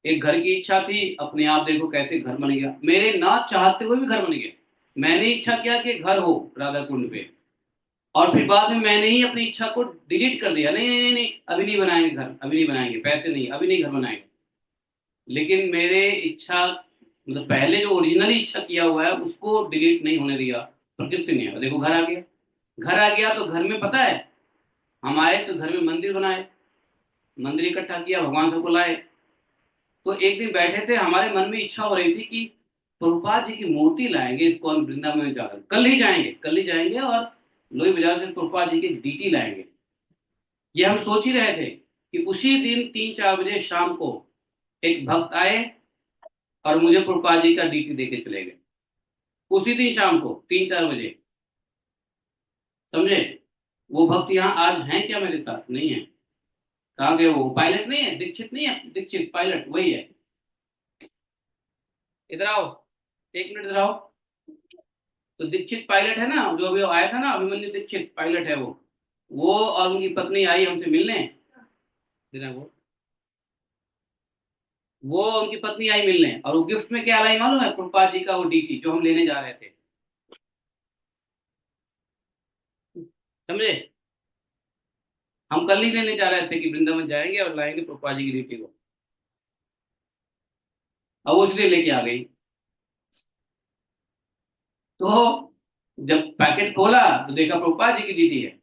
एक घर की इच्छा थी, अपने आप देखो कैसे घर बन गया, मेरे ना चाहते हुए भी घर बन गया। मैंने इच्छा किया कि घर हो राधा कुंड पे, और फिर बाद में मैंने ही अपनी इच्छा को डिलीट कर दिया, नहीं नहीं नहीं नहीं, अभी नहीं बनाएंगे घर, अभी नहीं बनाएंगे, पैसे नहीं, अभी नहीं घर बनाएंगे। लेकिन मेरे इच्छा मतलब पहले जो ओरिजिनली इच्छा किया हुआ है उसको डिलीट नहीं होने दिया प्रकृति ने, देखो घर आ गया। घर आ गया तो घर में पता है, हम आए तो घर में मंदिर बनाए, मंदिर इकट्ठा किया, भगवान सबको लाए। तो एक दिन बैठे थे, हमारे मन में इच्छा हो रही थी कि प्रभुपाद जी की मूर्ति लाएंगे इस्कॉन वृंदावन में जाकर, कल ही जाएंगे, कल ही जाएंगे और लोही बाजार से प्रभुपाद जी की डीटी लाएंगे। ये हम सोच ही रहे थे कि उसी दिन 3-4 बजे शाम को एक भक्त आए और मुझे प्रभुपाद जी का डीटी देके चले गए। उसी दिन शाम को 3-4 बजे, समझे। वो भक्त यहाँ आज हैं क्या मेरे साथ? नहीं है। कहाँ गए? वो पायलट नहीं है, दीक्षित नहीं है, दीक्षित पायलट वही है। इधर आओ, 1 मिनट इधर आओ। तो दीक्षित पायलट है ना, जो अभी आया था ना, अभिमन्यु दीक्षित पायलट है वो और उनकी पत्नी आई हमसे मिलने। जरा वो उनकी पत्नी आई मिलने, और वो गिफ्ट में क्या लाई मालूम है? प्रभुपाद जी का वो डीटी जो हम लेने जा रहे थे, समझे। हम कल ही लेने जा रहे थे कि वृंदावन जाएंगे और लाएंगे प्रभुपाद जी की डीटी को, और वो इसलिए लेके आ गई। तो जब पैकेट खोला तो देखा प्रभुपाद जी की डीटी है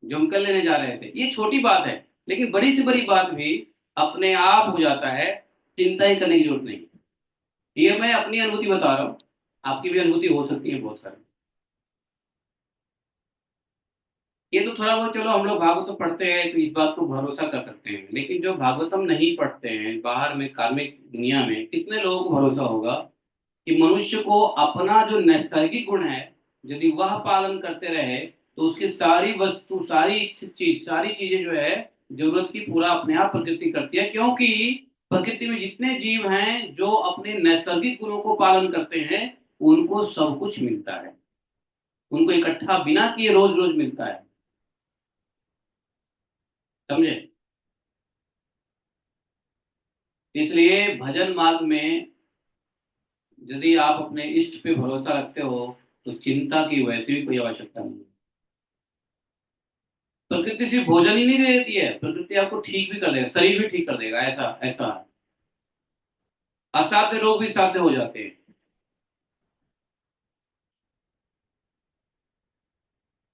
जो हम कल लेने जा रहे थे। ये छोटी बात है, लेकिन बड़ी से बड़ी बात भी अपने आप हो जाता है, चिंता ही करने की जरूरत नहीं। ये मैं अपनी अनुभूति बता रहा हूँ, आपकी भी अनुभूति हो सकती है बहुत सारी। ये तो थोड़ा बहुत चलो हम लोग भागवतम पढ़ते हैं तो इस बात को भरोसा कर सकते हैं, लेकिन जो भागवतम नहीं पढ़ते हैं, बाहर में कार्मिक दुनिया में कितने लोगों को भरोसा होगा कि मनुष्य को अपना जो नैसर्गिक गुण है यदि वह पालन करते रहे तो उसकी सारी वस्तु, सारी इच्छित चीज, सारी चीजें जो है जरूरत की पूरा अपने आप प्रकृति करती है। क्योंकि प्रकृति में जितने जीव हैं जो अपने नैसर्गिक गुणों को पालन करते हैं उनको सब कुछ मिलता है, उनको इकट्ठा बिना किए रोज रोज मिलता है, समझे। इसलिए भजन मार्ग में यदि आप अपने इष्ट पे भरोसा रखते हो तो चिंता की वैसे भी कोई आवश्यकता नहीं है। प्रकृति सिर्फ भोजन ही नहीं देती है, प्रकृति आपको ठीक भी कर देगा, शरीर भी ठीक कर देगा, ऐसा ऐसा है। असाध्य रोग भी साध्य हो जाते हैं।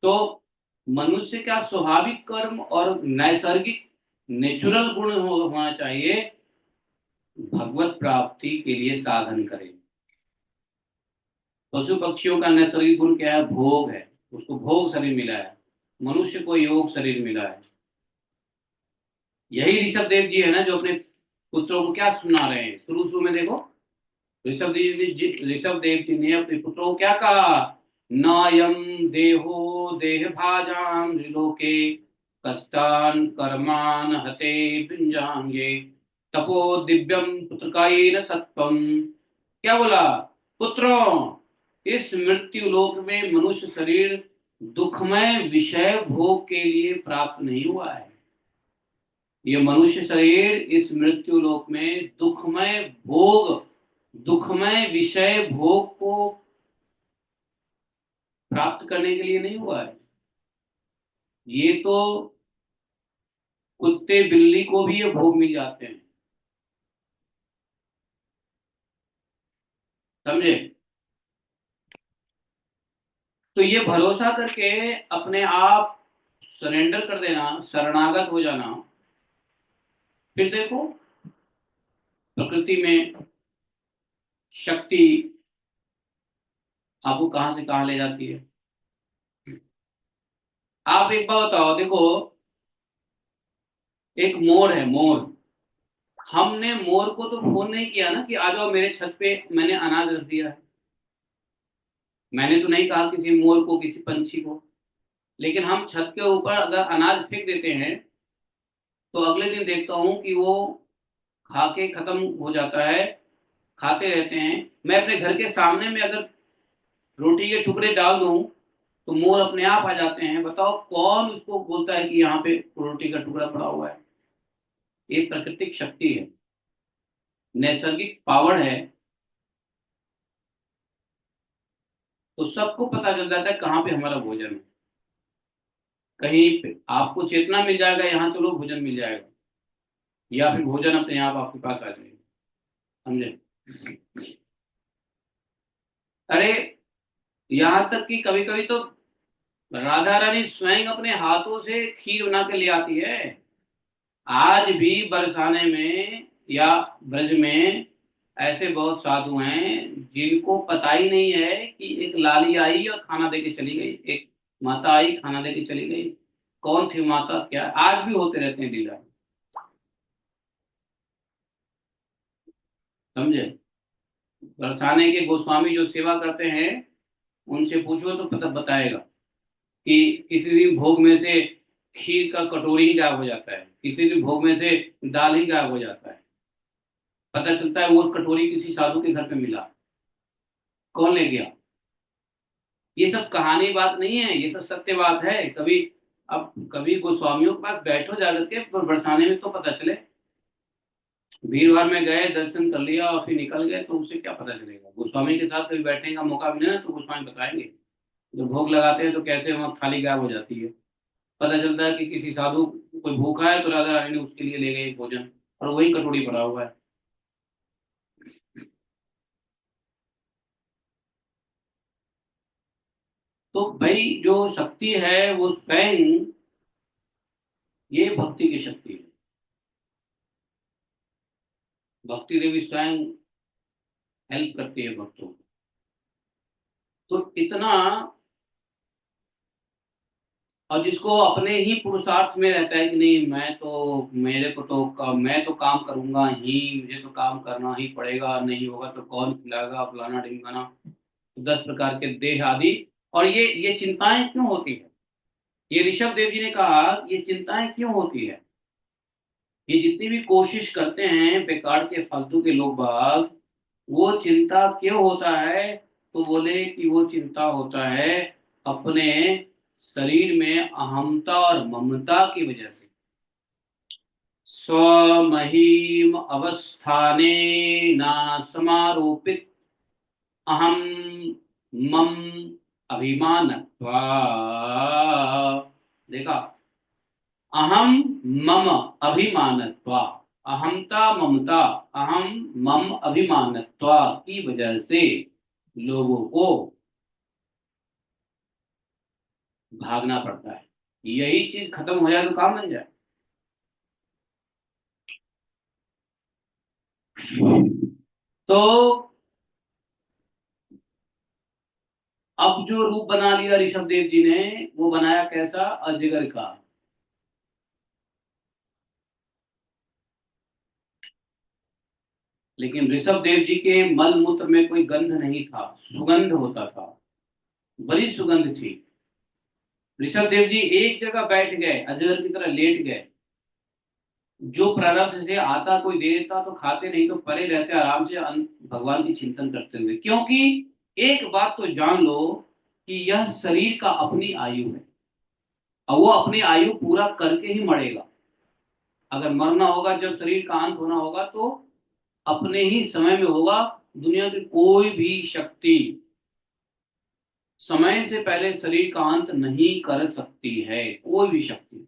तो मनुष्य का स्वाभाविक कर्म और नैसर्गिक नेचुरल गुण होना चाहिए, भगवत प्राप्ति के लिए साधन करें। पशु पक्षियों का नैसर्गिक गुण क्या है? भोग है, उसको भोग शरीर मिला है। मनुष्य को योग शरीर मिला है। यही ऋषभ देव जी है ना जो अपने पुत्रों को क्या सुना रहे हैं, शुरू शुरू में देखो। ऋषभ देव जी ने अपने पुत्रों को क्या कहा? नायम देहो देह भाजान लोके कष्टान कर्मान हते पिंजांगे तपो दिव्यम पुत्रकायेन सत्वम। क्या बोला? पुत्रों, इस मृत्यु लोक में मनुष्य शरीर दुखमय विषय भोग के लिए प्राप्त नहीं हुआ है। ये मनुष्य शरीर इस मृत्यु लोक में दुखमय भोग, दुखमय विषय भोग को प्राप्त करने के लिए नहीं हुआ है। ये तो कुत्ते बिल्ली को भी ये भोग मिल जाते हैं, समझे। तो ये भरोसा करके अपने आप सरेंडर कर देना, शरणागत हो जाना, फिर देखो प्रकृति में शक्ति आपको कहां से कहां ले जाती है। आप एक बात बताओ, देखो एक मोर है, मोर। हमने मोर को तो फोन नहीं किया ना कि आ जाओ मेरे छत पे, मैंने अनाज रख दिया है। मैंने तो नहीं कहा किसी मोर को, किसी पंछी को। लेकिन हम छत के ऊपर अगर अनाज फेंक देते हैं तो अगले दिन देखता हूं कि वो खा के खत्म हो जाता है, खाते रहते हैं। मैं अपने घर के सामने में अगर रोटी के टुकड़े डाल दूं तो मोर अपने आप आ जाते हैं। बताओ कौन उसको बोलता है कि यहाँ पे रोटी का टुकड़ा पड़ा हुआ है? ये प्राकृतिक शक्ति है, नैसर्गिक पावर है। तो सबको पता चल जाता है कहाँ पे हमारा भोजन है। कहीं पे आपको चेतना मिल जाएगा, यहाँ चलो भोजन मिल जाएगा, या फिर भोजन अपने आप आपके पास आ जाएगा। समझे? अरे यहाँ तक कि कभी कभी तो राधा रानी स्वयं अपने हाथों से खीर बना के ले आती है। आज भी बरसाने में या ब्रज में ऐसे बहुत साधु हैं जिनको पता ही नहीं है कि एक लाली आई और खाना देके चली गई, एक माता आई खाना देके चली गई। कौन थी माता, क्या? आज भी होते रहते हैं लीला। समझे? बरसाने के गोस्वामी जो सेवा करते हैं उनसे पूछो तो पता बताएगा कि किसी दिन भोग में से खीर का कटोरी ही गायब हो जाता है, किसी दिन भोग में से दाल ही गायब हो जाता है। पता चलता है वो कटोरी किसी साधु के घर पे मिला, कौन ले गया। ये सब कहानी बात नहीं है, ये सब सत्य बात है। कभी अब कभी गोस्वामियों के पास बैठो जाकर के बरसाने में तो पता चले। भीड़ भाड़ में गए, दर्शन कर लिया और फिर निकल गए तो उसे क्या पता चलेगा। गोस्वामी के साथ कभी बैठने का मौका मिले ना तो गोस्वामी बताएंगे। जब भोग लगाते हैं तो कैसे वहाँ थाली गायब हो जाती है। पता चलता है कि किसी साधु कोई भूखा है तो राधा रानी ने उसके लिए ले गए भोजन, और वही कटोरी पड़ा हुआ है। तो भाई जो शक्ति है वो स्वयं, ये भक्ति की शक्ति है। भक्ति देवी स्वयं हेल्प करती है भक्तों को। तो इतना, और जिसको अपने ही पुरुषार्थ में रहता है कि नहीं मैं तो, मेरे को तो मैं तो काम करूंगा ही, मुझे तो काम करना ही पड़ेगा, नहीं होगा तो कौन खिलाएगा, फलाना ढिमकाना, 10 प्रकार के देह आदि। और ये चिंताएं क्यों होती है? ये ऋषभ देव जी ने कहा ये चिंताएं क्यों होती है। ये जितनी भी कोशिश करते हैं बेकार के फालतू के लोग बाग, वो चिंता क्यों होता है? तो बोले कि वो चिंता होता है अपने शरीर में अहमता और ममता की वजह से। स्वमहीम अवस्थाने ना समारोपित अहम मम अभिमान। देखा? अहम मम अभिमानत्वा, अहमता ममता, अहम मम अभिमानत्वा की वजह से लोगों को भागना पड़ता है। यही चीज खत्म हो जाए तो काम बन जाए। तो अब जो रूप बना लिया ऋषभ देव जी ने, वो बनाया कैसा? अजगर का। लेकिन ऋषभ देव जी के मल मूत्र में कोई गंध नहीं था, सुगंध होता था, बड़ी सुगंध थी। ऋषभ देव जी एक जगह बैठ गए, अजगर की तरह लेट गए। जो प्रारब्ध से आता कोई दे देता तो खाते, नहीं तो परे रहते आराम से भगवान की चिंतन करते हुए। क्योंकि एक बात तो जान लो कि यह शरीर का अपनी आयु है, और वो अपनी आयु पूरा करके ही मरेगा। अगर मरना होगा, जब शरीर का अंत होना होगा तो अपने ही समय में होगा। दुनिया की कोई भी शक्ति समय से पहले शरीर का अंत नहीं कर सकती है, कोई भी शक्ति।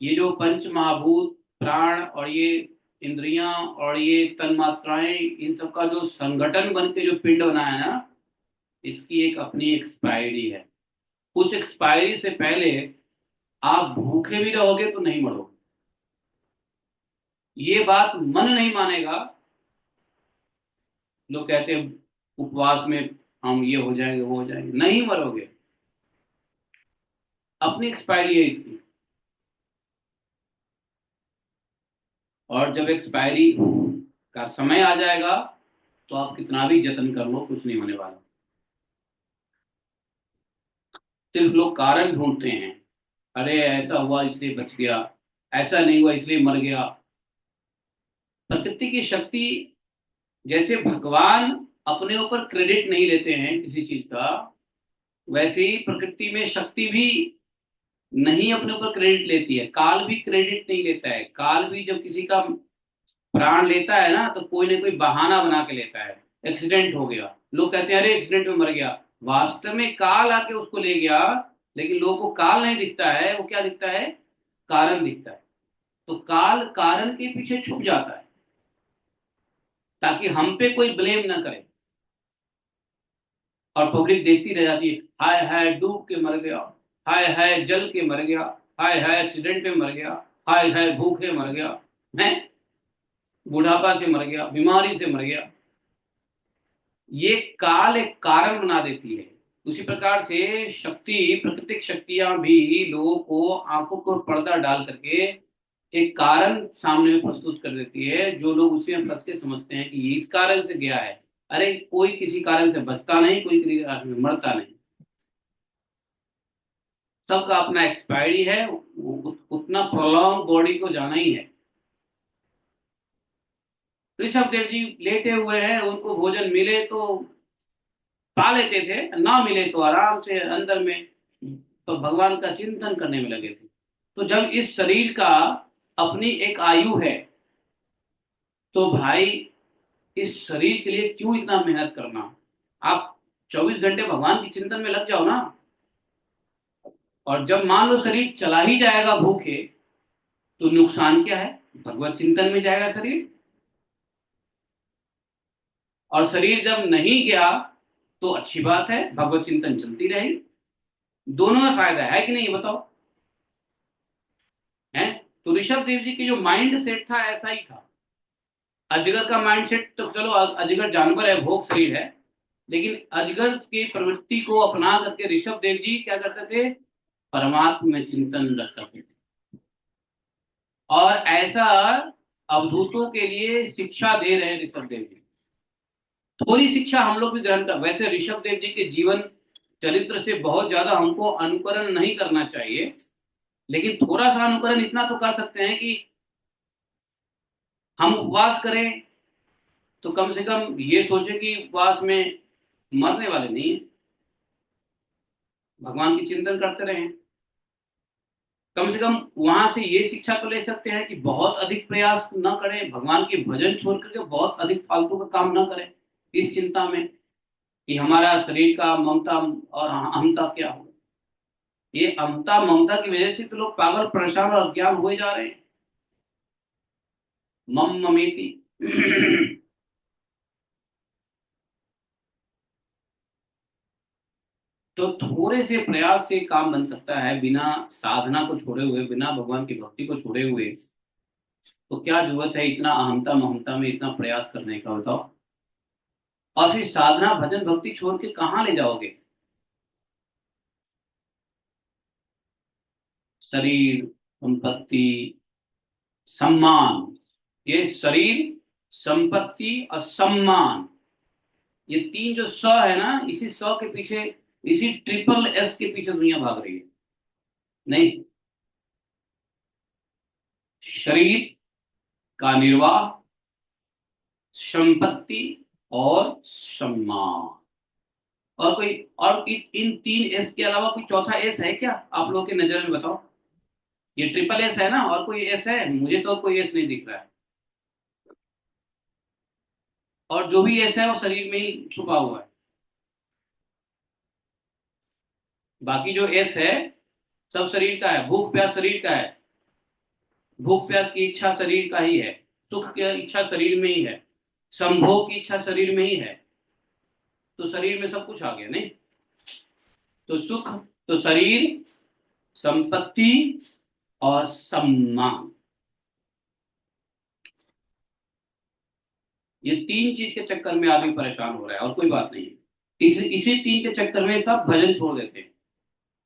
ये जो पंच महाभूत प्राण और ये इंद्रियां और ये तन्मात्राएं, इन सब का जो संगठन बन के जो पिंड बना है ना, इसकी एक अपनी एक्सपायरी है। उस एक्सपायरी से पहले आप भूखे भी रहोगे तो नहीं मरोगे। ये बात मन नहीं मानेगा। लोग कहते हैं उपवास में हम ये हो जाएंगे वो हो जाएंगे, नहीं मरोगे। अपनी एक्सपायरी है इसकी। और जब एक्सपायरी का समय आ जाएगा तो आप कितना भी जतन कर लो कुछ नहीं होने वाला। सिर्फ लोग कारण ढूंढते हैं, अरे ऐसा हुआ इसलिए बच गया, ऐसा नहीं हुआ इसलिए मर गया। प्रकृति की शक्ति, जैसे भगवान अपने ऊपर क्रेडिट नहीं लेते हैं किसी चीज का, वैसे ही प्रकृति में शक्ति भी नहीं अपने ऊपर क्रेडिट लेती है। काल भी क्रेडिट नहीं लेता है। काल भी जब किसी का प्राण लेता है ना, तो कोई ना कोई बहाना बना के लेता है। एक्सीडेंट हो गया, लोग कहते हैं अरे एक्सीडेंट में मर गया, वास्तव में काल आके उसको ले गया, लेकिन लोगों को काल नहीं दिखता है, वो क्या दिखता है? कारण दिखता है। तो काल कारण के पीछे छुप जाता है ताकि हम पे कोई ब्लेम ना करे, और पब्लिक देखती रह जाती है, हाय हाय डूब के मर गया, हाय हाय जल के मर गया, हाय हाय एक्सीडेंट में मर गया, हाय हाय भूखे मर गया, है बुढ़ापा से मर गया, बीमारी से मर गया। ये काल एक कारण बना देती है। उसी प्रकार से शक्ति, प्राकृतिक शक्तियां भी लोगों को आंखों को पर्दा डाल करके एक कारण सामने में प्रस्तुत कर देती है, जो लोग उसी में फंस के समझते हैं कि ये इस कारण से गया है। अरे कोई किसी कारण से बचता नहीं, कोई किसी कारण से मरता नहीं। सबका अपना एक्सपायरी है, उतना प्रोलॉन्ग बॉडी को जाना ही है। ऋषभ देव जी लेटे हुए हैं, उनको भोजन मिले तो पा लेते थे, ना मिले तो आराम से अंदर में तो भगवान का चिंतन करने में लगे थे। तो जब इस शरीर का अपनी एक आयु है, तो भाई इस शरीर के लिए क्यों इतना मेहनत करना? आप 24 घंटे भगवान के चिंतन में लग जाओ ना। और जब मान लो शरीर चला ही जाएगा भूखे, तो नुकसान क्या है? भगवत चिंतन में जाएगा शरीर। और शरीर जब नहीं गया तो अच्छी बात है, भगवत चिंतन चलती रहेगी। दोनों में फायदा है कि नहीं, बताओ? है? तो ऋषभ देव जी की जो माइंड सेट था ऐसा ही था। अजगर का माइंड सेट तो चलो, अजगर जानवर है, भोग शरीर है, लेकिन अजगर की प्रवृत्ति को अपना करके ऋषभ देव जी क्या करते थे? परमात्मा में चिंतन करते थे। और ऐसा अवधूतों के लिए शिक्षा दे रहे हैं ऋषभ देव जी। थोड़ी शिक्षा हम लोग भी ग्रहण कर, वैसे ऋषभ देव जी के जीवन चरित्र से बहुत ज्यादा हमको अनुकरण नहीं करना चाहिए, लेकिन थोड़ा सा अनुकरण इतना तो कर सकते हैं कि हम उपवास करें तो कम से कम ये सोचे कि उपवास में मरने वाले नहीं है, भगवान की चिंतन करते रहें। कम से कम वहां से ये शिक्षा तो ले सकते हैं कि बहुत अधिक प्रयास ना करें, भगवान के भजन छोड़ करके बहुत अधिक फालतू का काम ना करें इस चिंता में कि हमारा शरीर का ममता और अहमता क्या हो। ये अहमता ममता की वजह से तो लोग पागल परेशान और अज्ञान हुए जा रहे हैं। मम ममेति तो थोड़े से प्रयास से काम बन सकता है, बिना साधना को छोड़े हुए, बिना भगवान की भक्ति को छोड़े हुए। तो क्या जरूरत है इतना अहमता महमता में इतना प्रयास करने का, बताओ? और फिर साधना भजन भक्ति छोड़ के कहाँ ले जाओगे? शरीर, संपत्ति, सम्मान। ये शरीर, संपत्ति और सम्मान, ये तीन जो स है ना, इसी स के पीछे, इसी ट्रिपल एस के पीछे दुनिया भाग रही है। नहीं, शरीर का निर्वाह, संपत्ति और सम्मान। और कोई, और इन तीन एस के अलावा कोई चौथा एस है क्या आप लोगों की नजर में, बताओ? ये ट्रिपल एस है ना, और कोई एस है? मुझे तो कोई एस नहीं दिख रहा है। और जो भी एस है वो शरीर में ही छुपा हुआ है। बाकी जो एस है सब शरीर का है। भूख प्यास शरीर का है, भूख प्यास की इच्छा शरीर का ही है, सुख की इच्छा शरीर में ही है, संभोग की इच्छा शरीर में ही है। तो शरीर में सब कुछ आ गया नहीं? तो सुख, तो शरीर, संपत्ति और सम्मान, ये तीन चीज के चक्कर में आदमी परेशान हो रहा है, और कोई बात नहीं है। इसी तीन के चक्कर में सब भजन छोड़ देते हैं,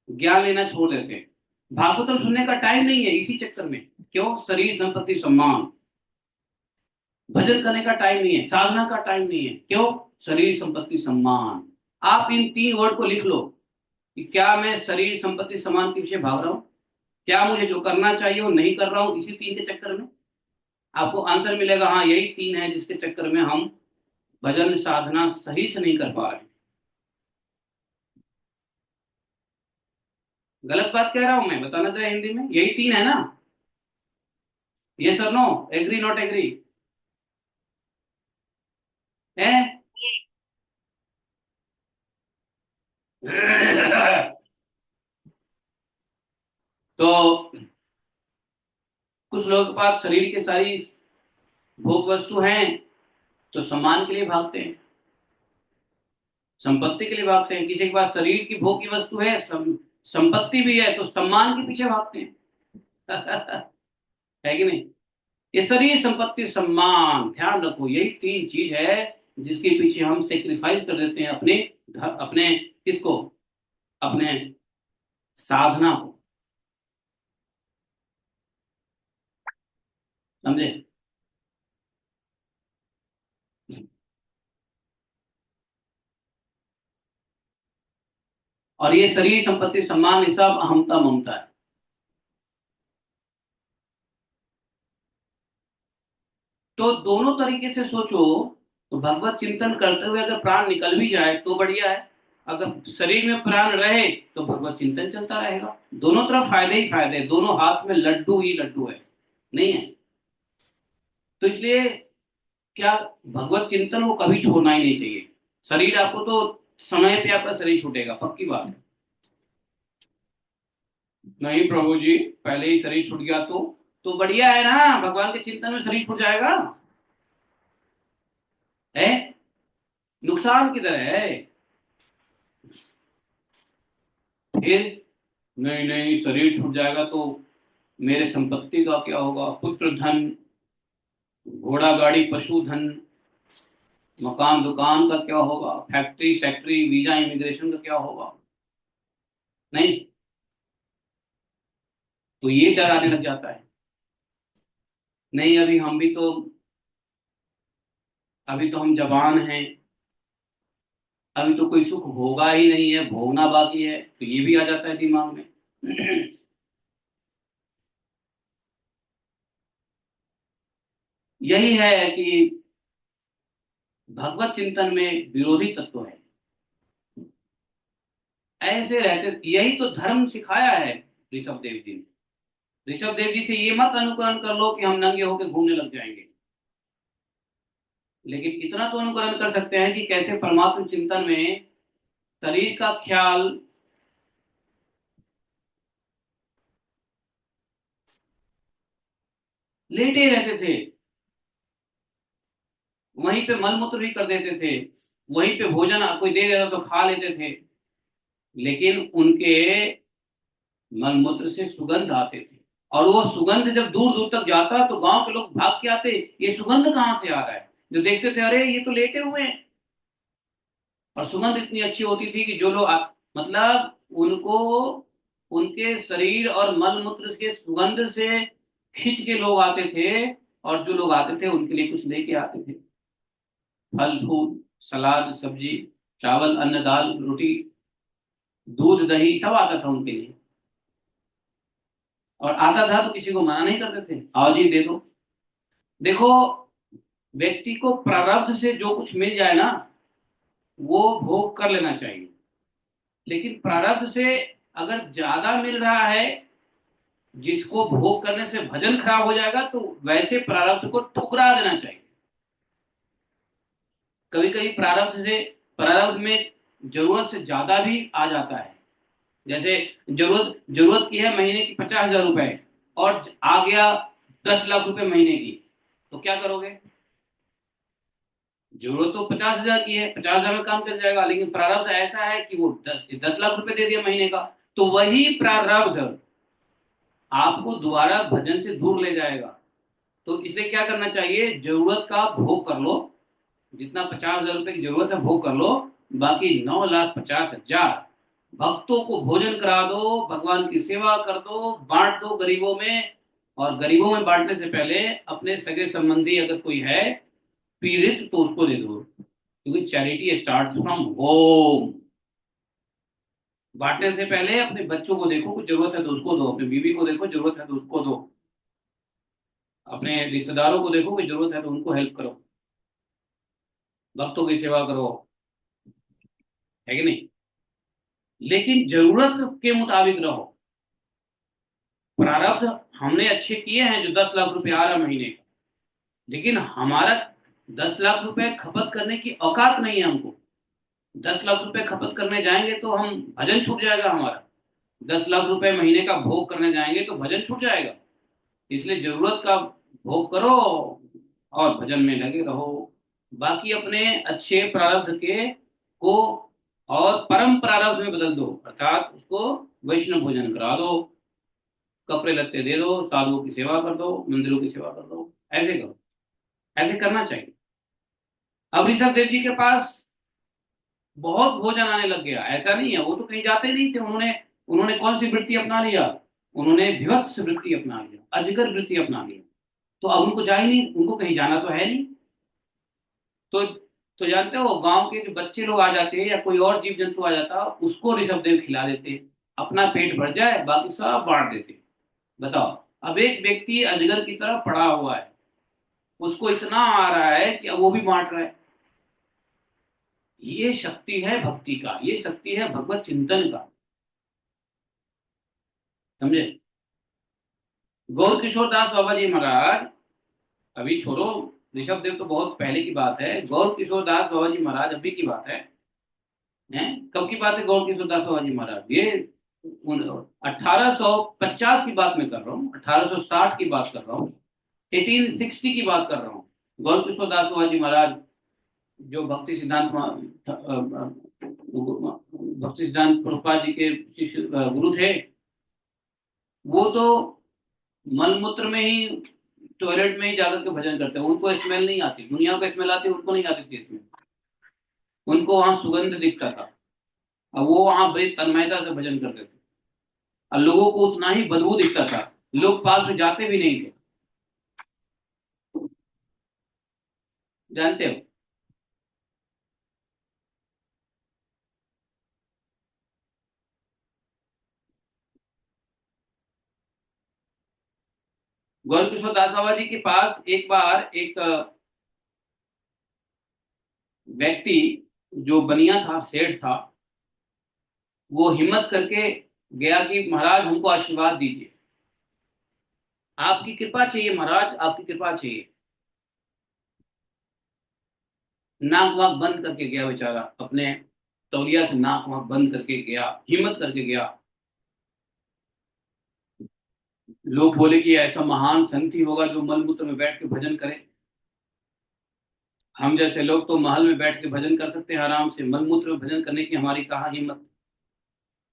ज्ञान लेना छोड़ देते हैं, भागवतम सुनने का टाइम नहीं है इसी चक्कर में। क्यों? शरीर, संपत्ति, सम्मान। भजन करने का टाइम नहीं है, साधना का टाइम नहीं है। क्यों? शरीर, संपत्ति, सम्मान। आप इन तीन वर्ड को लिख लो कि क्या मैं शरीर, संपत्ति, सम्मान के पीछे भाग रहा हूं? क्या मुझे जो करना चाहिए वो नहीं कर रहा हूं इसी तीन के चक्कर में? आपको आंसर मिलेगा, हाँ यही तीन है जिसके चक्कर में हम भजन साधना सही से नहीं कर पा रहे। गलत बात कह रहा हूं मैं? बताना जरा हिंदी में, यही तीन है ना? ये sir no, agree not agree है? तो कुछ लोगों के पास शरीर की सारी भोग वस्तु हैं तो सम्मान के लिए भागते हैं, संपत्ति के लिए भागते हैं। किसी के पास शरीर की भोग की वस्तु है, संपत्ति भी है, तो सम्मान के पीछे भागते हैं। है कि नहीं? ये शरीर संपत्ति सम्मान, ध्यान रखो, यही तीन चीज है जिसके पीछे हम सेक्रीफाइस कर देते हैं अपने अपने किसको? अपने साधना को। समझे? और ये शरीर संपत्ति सम्मान ये सब अहमता ममता है। तो दोनों तरीके से सोचो। तो भगवत चिंतन करते हुए अगर प्राण निकल भी जाए तो बढ़िया है, अगर शरीर में प्राण रहे तो भगवत चिंतन चलता रहेगा। दोनों तरफ फायदे ही फायदे, दोनों हाथ में लड्डू ही लड्डू है, नहीं है? तो इसलिए क्या, भगवत चिंतन को कभी छोड़ना ही नहीं चाहिए। शरीर आपको तो समय पे आपका शरीर छूटेगा, पक्की बात है। नहीं प्रभु जी, पहले ही शरीर छूट गया तो बढ़िया है ना, भगवान के चिंतन में शरीर छूट जाएगा है, नुकसान किधर है? फिर नहीं नहीं, शरीर छूट जाएगा तो मेरे संपत्ति का क्या होगा? पुत्र धन, घोड़ा गाड़ी पशुधन, मकान दुकान का क्या होगा? फैक्ट्री सैक्ट्री वीजा इमिग्रेशन का क्या होगा? नहीं, तो ये डर आने लग जाता है। नहीं, अभी तो हम जवान हैं, अभी तो कोई सुख भोगा ही नहीं है, भोगना बाकी है, तो ये भी आ जाता है दिमाग में। यही है कि भगवत चिंतन में विरोधी तत्व है, ऐसे रहते। यही तो धर्म सिखाया है ऋषभ देव जी ने। ऋषभ देव जी से ये मत अनुकरण कर लो कि हम नंगे होकर घूमने लग जाएंगे, लेकिन इतना तो अनुकरण कर सकते हैं कि कैसे परमात्म चिंतन में शरीर का ख्याल। लेटे रहते थे, वहीं पे मलमूत्र भी कर देते थे, वहीं पे भोजन कोई दे देता तो खा लेते थे, लेकिन उनके मलमूत्र से सुगंध आते थे। और वो सुगंध जब दूर दूर तक जाता तो गांव के लोग भाग के आते, ये सुगंध कहाँ से आ रहा है? जो देखते थे, अरे ये तो लेटे हुए हैं। और सुगंध इतनी अच्छी होती थी कि जो लोग मतलब उनको उनके शरीर और मल मूत्र के सुगंध से खिंच के लोग आते थे। और जो लोग आते थे उनके लिए कुछ लेके आते थे, फल फूल सलाद सब्जी चावल अन्न दाल रोटी दूध दही सब आता था उनके लिए। और आता था तो किसी को मना नहीं करते थे, आओ जी दे दो। देखो, व्यक्ति को प्रारब्ध से जो कुछ मिल जाए ना, वो भोग कर लेना चाहिए। लेकिन प्रारब्ध से अगर ज्यादा मिल रहा है जिसको भोग करने से भजन खराब हो जाएगा, तो वैसे प्रारब्ध को ठुकरा देना चाहिए। कभी कभी प्रारब्ध में जरूरत से ज्यादा भी आ जाता है। जैसे जरूरत जरूरत की है महीने की 50,000 रुपए, और आ गया 10 लाख रुपए महीने की, तो क्या करोगे? जरूरत तो 50,000 की है, 50,000 में काम चल जाएगा, लेकिन प्रारब्ध ऐसा है कि वो 10 लाख रुपए दे दिया महीने का, तो वही प्रारब्ध आपको दोबारा भजन से दूर ले जाएगा। तो इसलिए क्या करना चाहिए? जरूरत का भोग कर लो, जितना 50,000 रुपए की जरूरत है भोग कर लो, बाकी 9,50,000 भक्तों को भोजन करा दो, भगवान की सेवा कर दो, बांट दो गरीबों में। और गरीबों में बांटने से पहले अपने सगे संबंधी अगर कोई है पीड़ित तो उसको दे दो, क्योंकि चैरिटी स्टार्ट फ्रॉम होम। बांटने से पहले अपने बच्चों को देखो, कुछ जरूरत है तो उसको दो, अपनी बीवी को देखो जरूरत है तो उसको दो। अपने रिश्तेदारों को देखो कि जरूरत है तो उनको हेल्प करो, भक्तों की सेवा करो, है कि नहीं? लेकिन जरूरत के मुताबिक रहो। प्रारब्ध हमने अच्छे किए हैं, जो 10 लाख रुपए आ रहा महीने का, लेकिन हमारा 10 लाख रुपए खपत करने की औकात नहीं है हमको। 10 लाख रुपए खपत करने जाएंगे तो हम भजन छूट जाएगा हमारा। 10 लाख रुपए महीने का भोग करने जाएंगे तो भजन छूट जाएगा। इसलिए जरूरत का भोग करो और भजन में लगे रहो। बाकी अपने अच्छे प्रारब्ध के को और परम प्रारब्ध में बदल दो, अर्थात उसको वैष्णव भोजन करा दो, कपड़े लत्ते दे दो, साधुओं की सेवा कर दो, मंदिरों की सेवा कर दो। ऐसे करो, ऐसे करना चाहिए। अब ऋषभ देव जी के पास बहुत भोजन आने लग गया, ऐसा नहीं है, वो तो कहीं जाते नहीं थे। उन्होंने उन्होंने कौन सी वृत्ति अपना लिया? उन्होंने विभत्स वृत्ति अपना लिया, अजगर वृत्ति अपना लिया। तो अब उनको जा ही नहीं, उनको कहीं जाना तो है नहीं। तो तो जानते हो, गांव के जो बच्चे लोग आ जाते हैं या कोई और जीव जंतु आ जाता, उसको ऋषभ देव खिला देते, अपना पेट भर जाए, बाकी सब बांट देते। बताओ, अब एक व्यक्ति अजगर की तरह पड़ा हुआ है, उसको इतना आ रहा है कि अब वो भी बांट रहा है। ये शक्ति है भक्ति का, ये शक्ति है भगवत चिंतन का। समझे? गौर किशोर दास बाबा जी महाराज, अभी छोड़ो, ऋषभ देव तो बहुत पहले की बात है। गौर किशोर दास बाबा जी महाराज अभी की बात है। हैं? कब की बात है? गौर किशोर दास बाबा जी महाराज ये 1850 की बात मैं कर रहा हूँ, 1860 की बात कर रहा हूँ, 1860 की बात कर रहा हूँ। गौर किशोर दास बाबा जी महाराज जो भक्ति सिद्धांत भक्ति सिद्धांत प्रभुपाद जी के शिष्य गुरु थे, वो तो मलमूत्र में ही, टॉयलेट में ही जाकर के भजन करते हैं। उनको स्मेल नहीं आती, दुनिया को स्मेल आती, उनको नहीं आती थी स्मेल। उनको वहां सुगंध दिखता था, और वो वहां बड़ी तन्मयता से भजन करते थे, और लोगों को उतना ही बदबू दिखता था, लोग पास में जाते भी नहीं थे। जानते हो? गौर किशोर दास बाबा जी के पास एक बार एक व्यक्ति, जो बनिया था, सेठ था, वो हिम्मत करके गया कि महाराज हमको आशीर्वाद दीजिए, आपकी कृपा चाहिए महाराज, आपकी कृपा चाहिए। नाक वाक बंद करके गया बेचारा, अपने तौलिया से नाक वाक बंद करके गया, हिम्मत करके गया। लोग बोले कि ऐसा महान संत ही होगा जो मलमूत्र में बैठ के भजन करे। हम जैसे लोग तो महल में बैठ के भजन कर सकते हैं आराम से, मलमूत्र में भजन करने की हमारी कहाँ हिम्मत।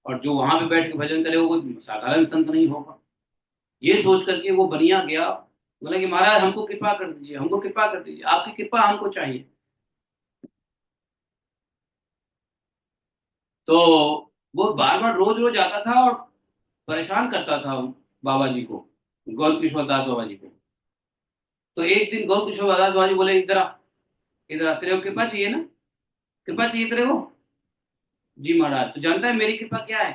और जो वहां पे बैठ के भजन करे वो कोई साधारण संत नहीं होगा। ये सोच करके वो बनिया गया, बोला कि महाराज हमको कृपा कर दीजिए, हमको कृपा कर दीजिए, आपकी कृपा हमको चाहिए। तो वो बार बार रोज रोज आता था और परेशान करता था बाबा जी को, गौर किशोर दास बाबा जी को। तो एक दिन गौर किशोर दास बाबा जी बोले, इधर आ, इधर आ, तेरे को कृपा चाहिए ना? कृपा चाहिए तेरे को? जी महाराज, तू जानता है मेरी कृपा क्या है?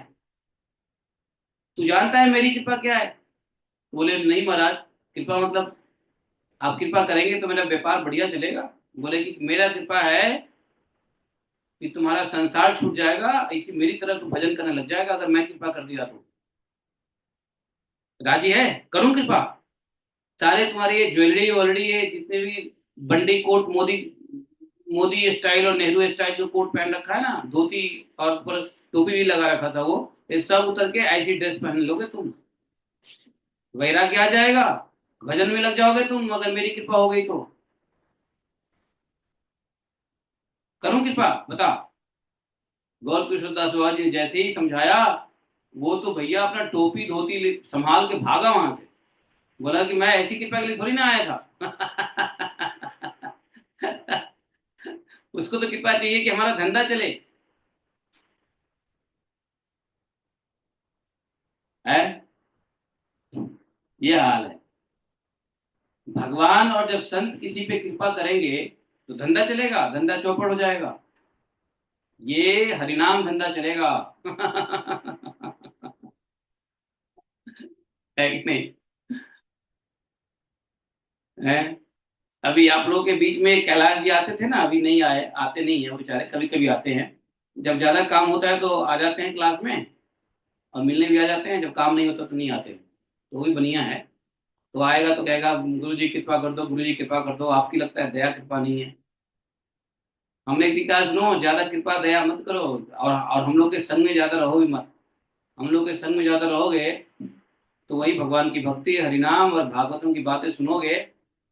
तू जानता है मेरी कृपा क्या है? बोले नहीं महाराज, कृपा मतलब आप कृपा करेंगे तो मेरा व्यापार बढ़िया चलेगा। बोले कि मेरा कृपा है कि तुम्हारा संसार छूट जाएगा, इसी मेरी तरह तू भजन करने लग जाएगा अगर मैं कृपा कर दिया तो। राजी है? करूं कृपा? सारे तुम्हारे ये ज्वेलरी वॉलरी, ये जितने भी बंडी कोट, मोदी मोदी स्टाइल और नेहरू स्टाइल जो कोट पहन रखा है ना, धोती और ऊपर टोपी भी लगा रखा था, वो ये सब उतर के ऐसी ड्रेस पहन लोगे तुम, वैराग्य आ जाएगा, भजन में लग जाओगे तुम अगर मेरी कृपा हो गई तो। करूं कृपा? बता। गौर कृष्णदास बाबा जी ने जैसे ही समझाया, वो तो भैया अपना टोपी धोती संभाल के भागा वहां से। बोला कि मैं ऐसी कृपा के लिए थोड़ी ना आया था। उसको तो कृपा चाहिए कि हमारा धंधा चले, है। ये हाल है। भगवान और जब संत किसी पे कृपा करेंगे तो धंधा चलेगा, धंधा चौपड़ हो जाएगा। ये हरिनाम धंधा चलेगा। है कि नहीं? हैं। अभी आप लोगों के बीच में कैलाश जी आते थे ना, अभी नहीं आए, आते नहीं है वो बेचारे, कभी कभी आते हैं। जब ज्यादा काम होता है तो आ जाते हैं क्लास में, और मिलने भी आ जाते हैं, जब काम नहीं होता तो नहीं आते, तो वो भी बढ़िया है। तो आएगा तो कहेगा गुरु जी कृपा कर दो, गुरु जी कृपा कर दो, आपकी लगता है दया कृपा नहीं है। हमने एक कहा सुनो, ज्यादा कृपा दया मत करो, और हम लोग के संग में ज्यादा रहो भी मत। हम लोग के संग में ज्यादा रहोगे तो वही भगवान की भक्ति, हरिनाम और भागवतों की बातें सुनोगे,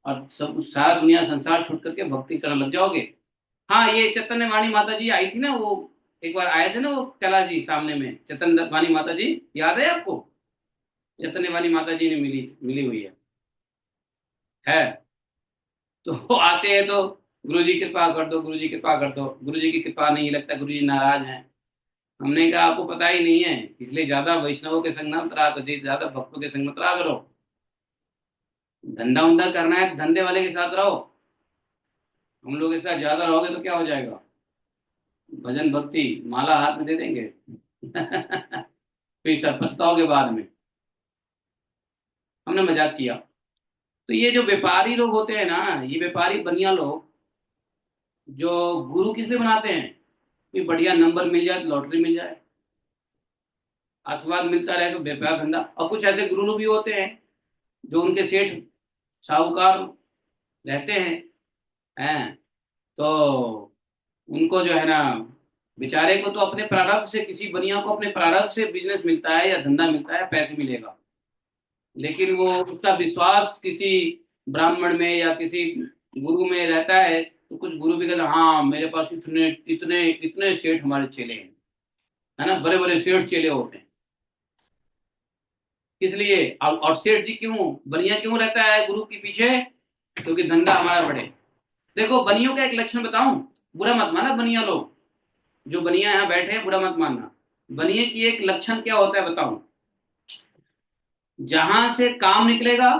और सब सारा दुनिया संसार छोड़ करके भक्ति करने लग जाओगे। हाँ, ये चैतन्य वाणी माता जी आई थी ना, वो एक बार आए थे ना, वो कैलाश जी सामने में, चैतन्य वाणी माता जी, याद है आपको? चैतन्य वाणी माता जी ने मिली मिली हुई है। तो वो आते हैं तो गुरु जी कृपा कर दो, गुरु जी कृपा कर दो, गुरु जी की कृपा नहीं, लगता गुरु जी नाराज हैं। हमने कहा आपको पता ही नहीं है, इसलिए ज्यादा वैष्णवों के संग मत रहा करो, ज्यादा भक्तों के संग मत रहा करो। धंधा उंधा करना है धंधे वाले के साथ रहो। हम लोग के साथ ज्यादा रहोगे तो क्या हो जाएगा? भजन भक्ति माला हाथ में दे देंगे। फिर सब पछताओगे बाद में। हमने मजाक किया। तो ये जो व्यापारी लोग होते हैं ना, ये व्यापारी बनिया लोग, जो गुरु किस लिए बनाते हैं? कोई बढ़िया नंबर मिल जाए, लॉटरी मिल जाए, आशीर्वाद मिलता रहे तो व्यापार धंधा। और कुछ ऐसे गुरु लोग भी होते हैं जो उनके सेठ साहूकार रहते हैं तो उनको जो है ना, बेचारे को तो अपने प्रारब्ध से, किसी बनिया को अपने प्रारब्ध से बिजनेस मिलता है या धंधा मिलता है, पैसे मिलेगा। लेकिन वो उसका विश्वास किसी ब्राह्मण में या किसी गुरु में रहता है, तो कुछ गुरु भी कहते हैं हाँ मेरे पास इतने इतने इतने सेठ हमारे चेले हैं, है ना, बड़े बड़े सेठ चेले होते हैं। किस लिए? और सेठ जी क्यों, बनिया क्यों रहता है गुरु के पीछे? क्योंकि धंधा हमारा बढ़े। देखो बनियों का एक लक्षण बताऊं, बुरा मत माना बनिया लोग, जो बनिया यहाँ बैठे हैं बुरा मत मानना। बनिए की एक लक्षण क्या होता है बताऊं? जहां से काम निकलेगा,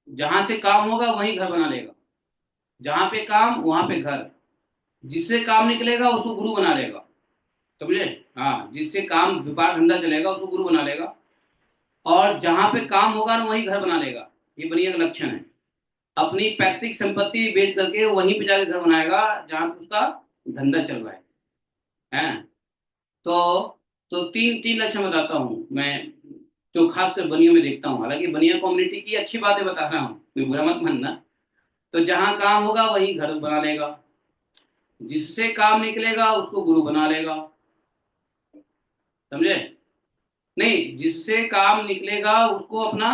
जहां से काम होगा वहीं घर बना लेगा। जहां पे काम वहां पे घर। जिससे काम निकलेगा उसको गुरु बना लेगा। समझे? हाँ, जिससे काम व्यापार धंधा चलेगा उसको गुरु बना लेगा। और जहां पे काम होगा ना वहीं घर बना लेगा। ये बनिया का लक्षण है। अपनी पैतृक संपत्ति बेच करके वहीं पे जाके घर बनाएगा जहां पे उसका धंधा चल रहा है। तो तीन तीन लक्षण बताता हूँ मैं, जो खासकर बनियों में देखता हूँ। हालांकि बनिया कम्युनिटी की अच्छी बातें बता रहा हूँ, कोई बुरा मत मानना। तो जहां काम होगा वहीं घर बना लेगा। जिससे काम निकलेगा उसको गुरु बना लेगा। समझे? नहीं, जिससे काम निकलेगा उसको अपना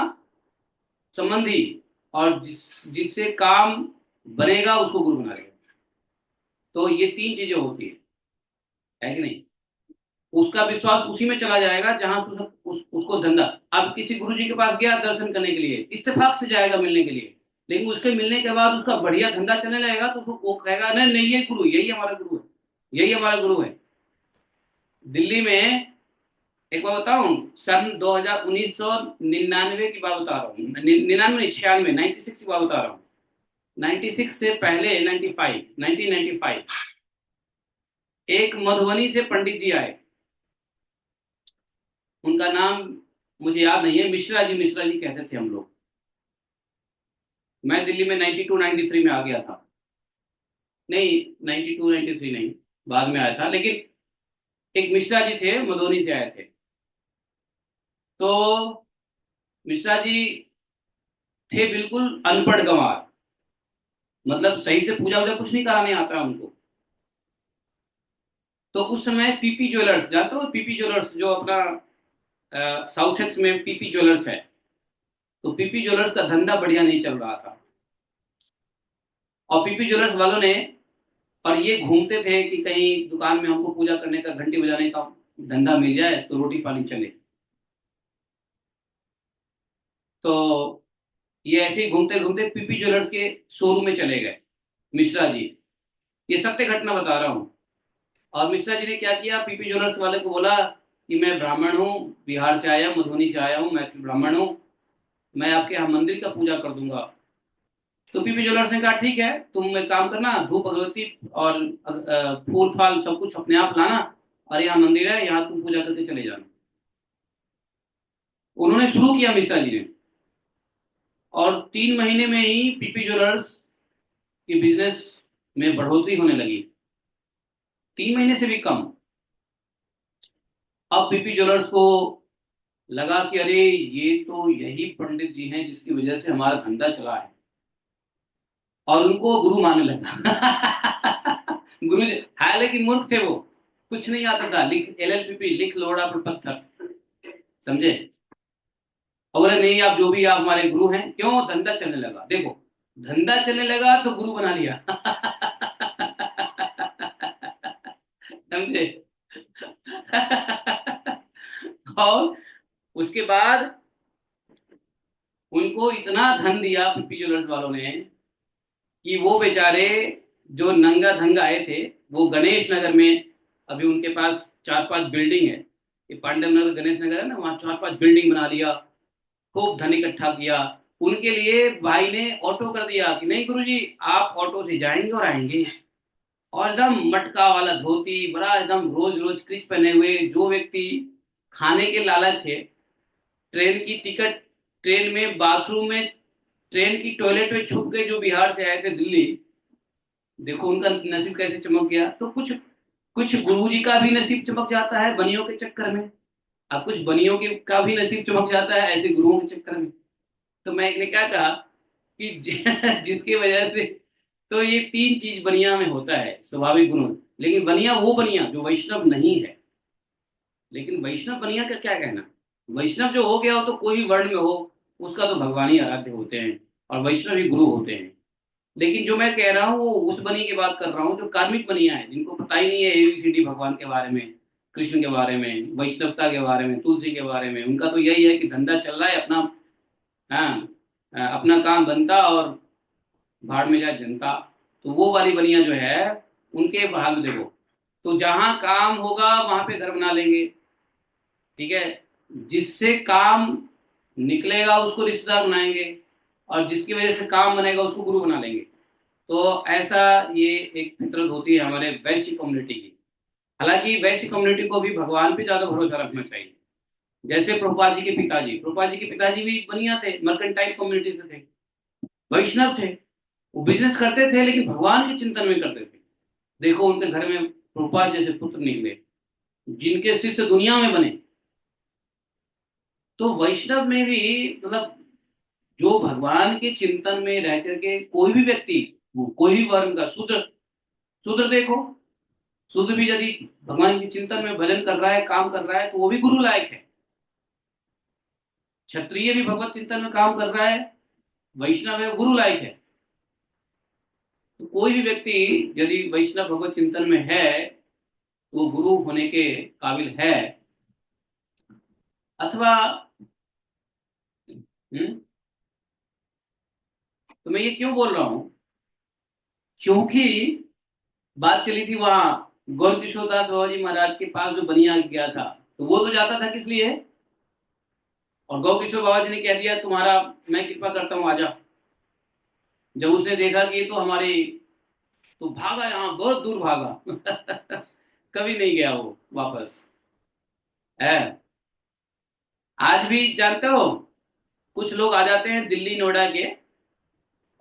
संबंधी, और जिससे काम बनेगा उसको गुरु बना लेगा। तो ये तीन चीजें होती है कि नहीं? उसका विश्वास उसी में चला जाएगा जहां उसको धंधा। अब किसी गुरु जी के पास गया दर्शन करने के लिए, इत्तेफाक से जाएगा मिलने के लिए, लेकिन उसके मिलने के बाद उसका बढ़िया धंधा चलने लगेगा तो उसको वो कहेगा नहीं नहीं, ये गुरु, यही हमारा गुरु है, यही हमारा गुरु है। दिल्ली में एक बार बताऊं, सन 2000 1999 की बात बता रहा हूँ, 99 96, 96 की बात बता रहा हूँ। 96 से पहले 95, 1995, एक मधुबनी से पंडित जी आए। उनका नाम मुझे याद नहीं है, मिश्रा जी, मिश्रा जी कहते थे हम लोग। मैं दिल्ली में 92 93 में आ गया था। नहीं, 92 93 नहीं, बाद में आया था। लेकिन एक मिश्रा जी थे, मधुबनी से आए थे। तो मिश्रा जी थे बिल्कुल अनपढ़ गंवार, मतलब सही से पूजा वूजा कुछ नहीं कराने आता उनको। तो उस समय पीपी ज्वेलर्स, जानते हो पीपी ज्वेलर्स, जो अपना साउथ एक्स में पीपी ज्वेलर्स है। तो पीपी ज्वेलर्स का धंधा बढ़िया नहीं चल रहा था। और पीपी ज्वेलर्स वालों ने, और ये घूमते थे कि कहीं दुकान में हमको पूजा करने का, घंटी बजाने का धंधा मिल जाए तो रोटी पानी चले। तो ये ऐसे ही घूमते घूमते पीपी ज्वेलर्स के शोरूम में चले गए मिश्रा जी। ये सत्य घटना बता रहा हूँ। और मिश्रा जी ने क्या किया, पीपी ज्वेलर्स वाले को बोला कि मैं ब्राह्मण हूँ, बिहार से आया, मधुबनी से आया हूँ, मैथिल ब्राह्मण हूँ, मैं आपके यहाँ मंदिर का पूजा कर दूंगा। तो पीपी ज्वेलर्स ने कहा ठीक है, तुम एक काम करना, धूप अगरबत्ती और फूल फाल सब कुछ अपने आप लाना, और यहाँ मंदिर है, यहाँ तुम पूजा करके चले जाना। उन्होंने शुरू किया मिश्रा जी ने। और 3 महीने में ही पीपी ज्वेलर्स की बिजनेस में बढ़ोतरी होने लगी। 3 महीने से भी कम। अब पीपी ज्वेलर्स को लगा कि अरे ये तो यही पंडित जी हैं जिसकी वजह से हमारा धंधा चला है, और उनको गुरु मानने लगा। गुरु जी, हालांकि मूर्ख थे वो, कुछ नहीं आता था, लिख एलएलपीपी, लिख लोड़ा पर पत्थर, समझे। और बोले नहीं, आप जो भी, आप हमारे गुरु हैं। क्यों? धंधा चलने लगा। देखो, धंधा चलने लगा तो गुरु बना लिया। समझे। और उसके बाद उनको इतना धन दिया पीपी ज्वेलर्स वालों ने कि वो बेचारे जो नंगा धंगा आए थे, वो गणेश नगर में, अभी उनके पास 4-5 बिल्डिंग है, ये पांडव नगर गणेश नगर है ना, वहां 4-5 बिल्डिंग बना लिया, खूब धन इकट्ठा किया। उनके लिए भाई ने ऑटो कर दिया कि नहीं गुरुजी, आप ऑटो से जाएंगे और आएंगे। और एकदम मटका वाला धोती, बड़ा एकदम रोज रोज क्रिच पहने हुए जो व्यक्ति खाने के लालच थे, ट्रेन की टिकट, ट्रेन में बाथरूम में, ट्रेन की टॉयलेट में छुप के जो बिहार से आए थे दिल्ली, देखो उनका नसीब कैसे चमक गया। तो कुछ कुछ गुरु जी का भी नसीब चमक जाता है बनियों के चक्कर में, और कुछ बनियों के का भी नसीब चमक जाता है ऐसे गुरुओं के चक्कर में। तो मैं ने क्या कहा कि जिसकी वजह से, तो ये 3 चीज बनिया में होता है, स्वाभाविक गुण। लेकिन बनिया वो बनिया जो वैष्णव नहीं है। लेकिन वैष्णव बनिया का क्या कहना, वैष्णव जो हो गया हो तो कोई भी वर्ण में हो, उसका तो भगवान ही आराध्य होते हैं और वैष्णव ही गुरु होते हैं। लेकिन जो मैं कह रहा हूँ वो उस बनी की बात कर रहा हूँ जो कार्मिक बनिया है, जिनको पता ही नहीं है एबीसीडी भगवान के बारे में, कृष्ण के बारे में, वैष्णवता के बारे में, तुलसी के बारे में। उनका तो यही है कि धंधा चल रहा है अपना, हाँ, अपना काम बनता और भाड़ में जाए जनता। तो वो वाली बनिया जो है, उनके हाल में देखो, तो जहां काम होगा वहां पे घर बना लेंगे, ठीक है। जिससे काम निकलेगा उसको रिश्तेदार बनाएंगे, और जिसकी वजह से काम बनेगा उसको गुरु बना लेंगे। तो ऐसा ये एक फितरत होती है हमारे वैश्य कम्युनिटी की। हालांकि वैश्य कम्युनिटी को भी भगवान पे ज्यादा भरोसा रखना चाहिए। जैसे प्रभुपाद जी के पिताजी भी बनिया थे, मर्केंटाइल कम्युनिटी से थे, वैष्णव थे, वो बिजनेस करते थे लेकिन भगवान के चिंतन में करते थे। देखो उनके घर में प्रभुपाद जैसे पुत्र निकले, जिनके शिष्य दुनिया में बने। तो वैष्णव में भी, मतलब जो भगवान के चिंतन में रह करके कोई भी व्यक्ति, वो कोई भी वर्ण का, शूद्र, शूद्र देखो, शूद्र भी यदि भगवान के चिंतन में भजन कर रहा है, काम कर रहा है, तो वो भी गुरु लायक है। क्षत्रिय भी भगवत चिंतन में काम कर रहा है, वैष्णव है, गुरु लायक है। तो कोई भी व्यक्ति यदि वैष्णव भगवत चिंतन में है तो वो गुरु होने के काबिल है। अथवा तो मैं ये क्यों बोल रहा हूं, क्योंकि बात चली थी वहां गौर किशोर दास बाबा जी महाराज के पास जो बनिया गया था, तो वो तो जाता था किस लिए, और गौ किशोर बाबा जी ने कह दिया तुम्हारा मैं कृपा करता हूँ आजा। जब उसने देखा कि ये तो हमारे, तो भागा, यहाँ बहुत दूर भागा। कभी नहीं गया वो वापस, है। आज भी जानते हो, कुछ लोग आ जाते हैं दिल्ली नोएडा के,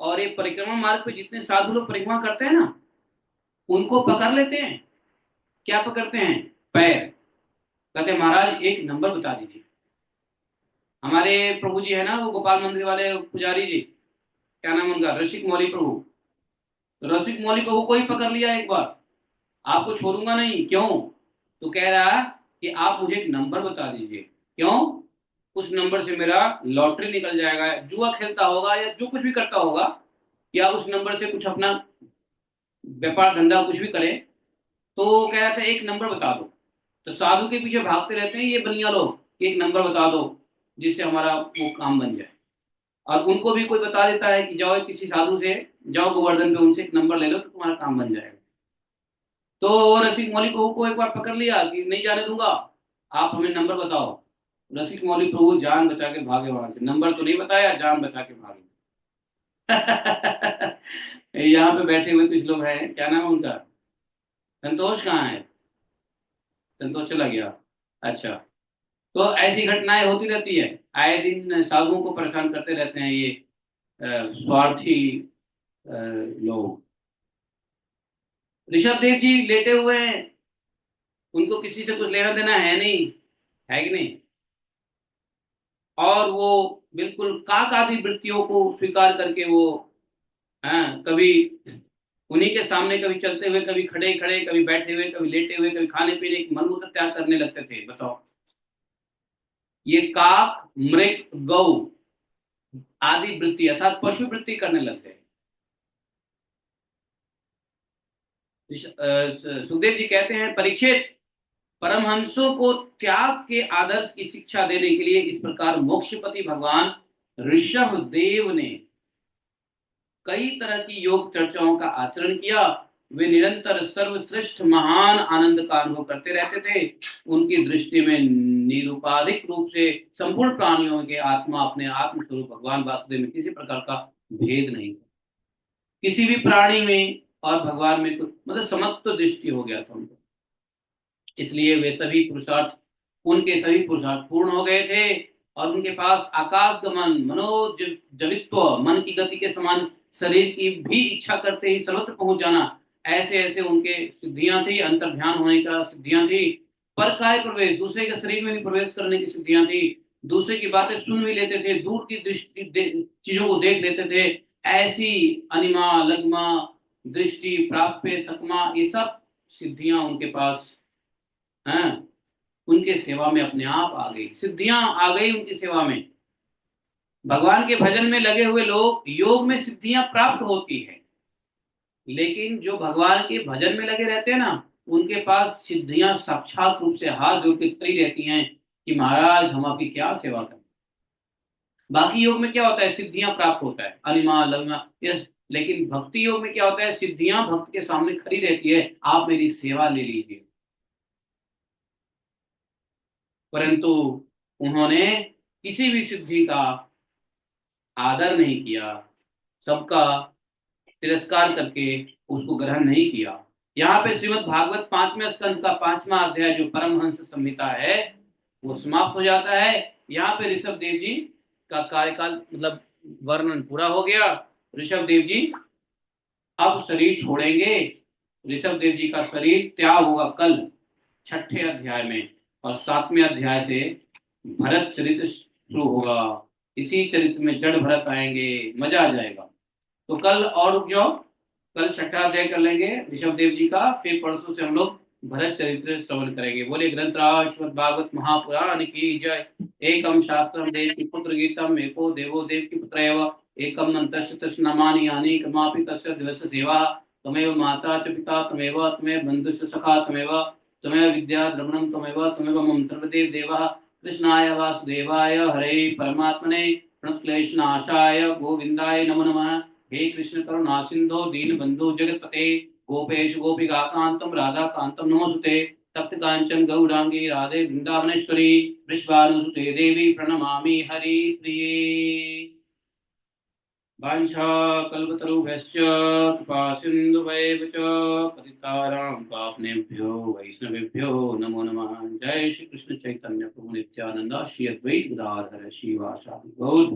और ये परिक्रमा मार्ग पे जितने साधु लोग परिक्रमा करते हैं ना, उनको पकड़ लेते हैं। क्या पकड़ते हैं? पैर। कहते हैं महाराज एक नंबर बता दीजिए। हमारे प्रभु जी है ना, वो गोपाल मंदिर वाले पुजारी जी, क्या नाम उनका, रसिक मौली प्रभु। तो रसिक मौली प्रभु को ही पकड़ लिया एक बार, आपको छोड़ूंगा नहीं। क्यों? तो कह रहा कि आप मुझे एक नंबर बता दीजिए। क्यों? उस नंबर से मेरा लॉटरी निकल जाएगा, जुआ खेलता होगा या जो कुछ भी करता होगा, या उस नंबर से कुछ अपना व्यापार धंधा कुछ भी करे। तो कह रहा था एक नंबर बता दो। तो साधु के पीछे भागते रहते हैं ये बनिया लोग कि एक नंबर बता दो जिससे हमारा वो काम बन जाए। और उनको भी कोई बता देता है कि जाओ किसी साधु से, जाओ गोवर्धन पे, उनसे एक नंबर ले लो तो तुम्हारा काम बन जाएगा। तो रसिक मौली प्रभु को एक बार पकड़ लिया कि नहीं जाने दूंगा, आप हमें नंबर बताओ। रसिक मौली प्रभु जान बचा के भागे वहां से, नंबर तो नहीं बताया, जान बचा के भागे। यहाँ पे बैठे हुए कुछ लोग हैं, क्या नाम है उनका, संतोष कहाँ है? संतोष चला गया। अच्छा। तो ऐसी घटनाएं होती रहती है, आए दिन साधुओं को परेशान करते रहते हैं ये, स्वार्थी लोग। ऋषभ देव जी लेटे हुए हैं, उनको किसी से कुछ लेना देना है नहीं, है कि नहीं। और वो बिल्कुल काक आदि वृत्तियों को स्वीकार करके वो, हाँ, कभी उन्हीं के सामने कभी चलते हुए, कभी खड़े खड़े, कभी बैठे हुए, कभी लेटे हुए, कभी खाने पीने की मनमूत्र त्याग करने लगते थे। बताओ, ये काक, मृग, गौ आदि वृत्ति अर्थात पशु वृत्ति करने लग गए। सुखदेव जी कहते हैं, परीक्षित, परमहंसों को त्याग के आदर्श की शिक्षा देने के लिए इस प्रकार मोक्षपति भगवान ऋषभ देव ने कई तरह की योग चर्चाओं का आचरण किया। वे निरंतर सर्वश्रेष्ठ महान आनंद का अनुभव करते रहते थे। उनकी दृष्टि में निरुपाधिक रूप से संपूर्ण प्राणियों के आत्मा अपने आत्म स्वरूप भगवान वासुदेव में किसी प्रकार का भेद नहीं था। किसी भी प्राणी में और भगवान में कुछ मतलब समत्व दृष्टि हो गया था उनको। इसलिए वे सभी पुरुषार्थ, उनके सभी पुरुषार्थ पूर्ण हो गए थे और उनके पास आकाश गमन, मनोजवित्व, मन की गति के समान शरीर की भी इच्छा करते ही सर्वत्र पहुंच जाना, ऐसे ऐसे उनके सिद्धियां थी। अंतर ध्यान होने का सिद्धियां थी। पर काय प्रवेश, दूसरे के शरीर में भी प्रवेश करने की सिद्धियां थी। दूसरे की बातें सुन भी लेते थे, दूर की दृष्टि चीजों को देख लेते थे। ऐसी अनिमा, लगमा, दृष्टि, प्राप्य, सकमा, ये सब सिद्धियां उनके पास हैं। उनके सेवा में अपने आप आ गई, सिद्धियां आ गई उनकी सेवा में। भगवान के भजन में लगे हुए लोग योग में सिद्धियां प्राप्त होती है, लेकिन जो भगवान के भजन में लगे रहते हैं ना, उनके पास सिद्धियां साक्षात रूप से हाथ जोड़ के खड़ी रहती हैं कि महाराज हम आपकी क्या सेवा करें। बाकी योग में क्या होता है, सिद्धियां प्राप्त होता है, अनिमा लगना, यस। लेकिन भक्ति योग में क्या होता है, सिद्धियां भक्त के सामने खड़ी रहती है, आप मेरी सेवा ले लीजिए। परंतु उन्होंने किसी भी सिद्धि का आदर नहीं किया, सबका तिरस्कार करके उसको ग्रहण नहीं किया। यहाँ पे श्रीमद् भागवत 5वें स्कंद का 5वां अध्याय जो परमहंस संहिता है वो समाप्त हो जाता है। यहाँ पे ऋषभ देव जी का कार्यकाल मतलब वर्णन पूरा हो गया। ऋषभ देव जी अब शरीर छोड़ेंगे। ऋषभ देव जी का शरीर त्याग होगा कल 6ठे अध्याय में, और 7वें अध्याय से भरत चरित्र शुरू होगा। इसी चरित्र में जड़ भरत आएंगे, मजा आ जाएगा। तो कल और रुक जाओ, कल 6ठा अध्याय कर लेंगे ऋषभ देव जी का, फिर परसों से हम लोग भरत चरित्र श्रवण करेंगे। बोले ग्रंथराज श्रीमद् भागवत महापुराण की जय। एकम शास्त्रम देव की पुत्र गीतम, एको देवो देव की पुत्र एव, एकम मंत्रस्य तस्य नमानि यानि कमापि तस्य दिवस सेवा। तमेव माता च पिता तमेव, तमेव बंधुश्च सखा तमेव, तमेव विद्या द्रवणम तमेव, तमेव मम सर्वदेव देवः। कृष्णाय वासुदेवाय हरे परमात्मने प्रणतक्लेशनाशाय गोविंदाय नमो नमः। हे कृष्ण करुणा सिंधो दीनबंधु जगत्पते, गोपेश गोपिका कांतम राधा कांतम नमोस्तुते। तप्त कांचन गौरांगी राधे वृंदावनेश्वरी, वृषभानुसुते देवी प्रणमामि हरि प्रिये। वाञ्छाकल्पतरुभ्यश्च कृपा सिन्धुभैव च पतितानां पावनेभ्यो वैष्णवेभ्यो नमो नमः। जय श्री कृष्ण चैतन्य प्रभु नित्यानंद, श्री अद्वैत गदाधर श्रीवासादि गौर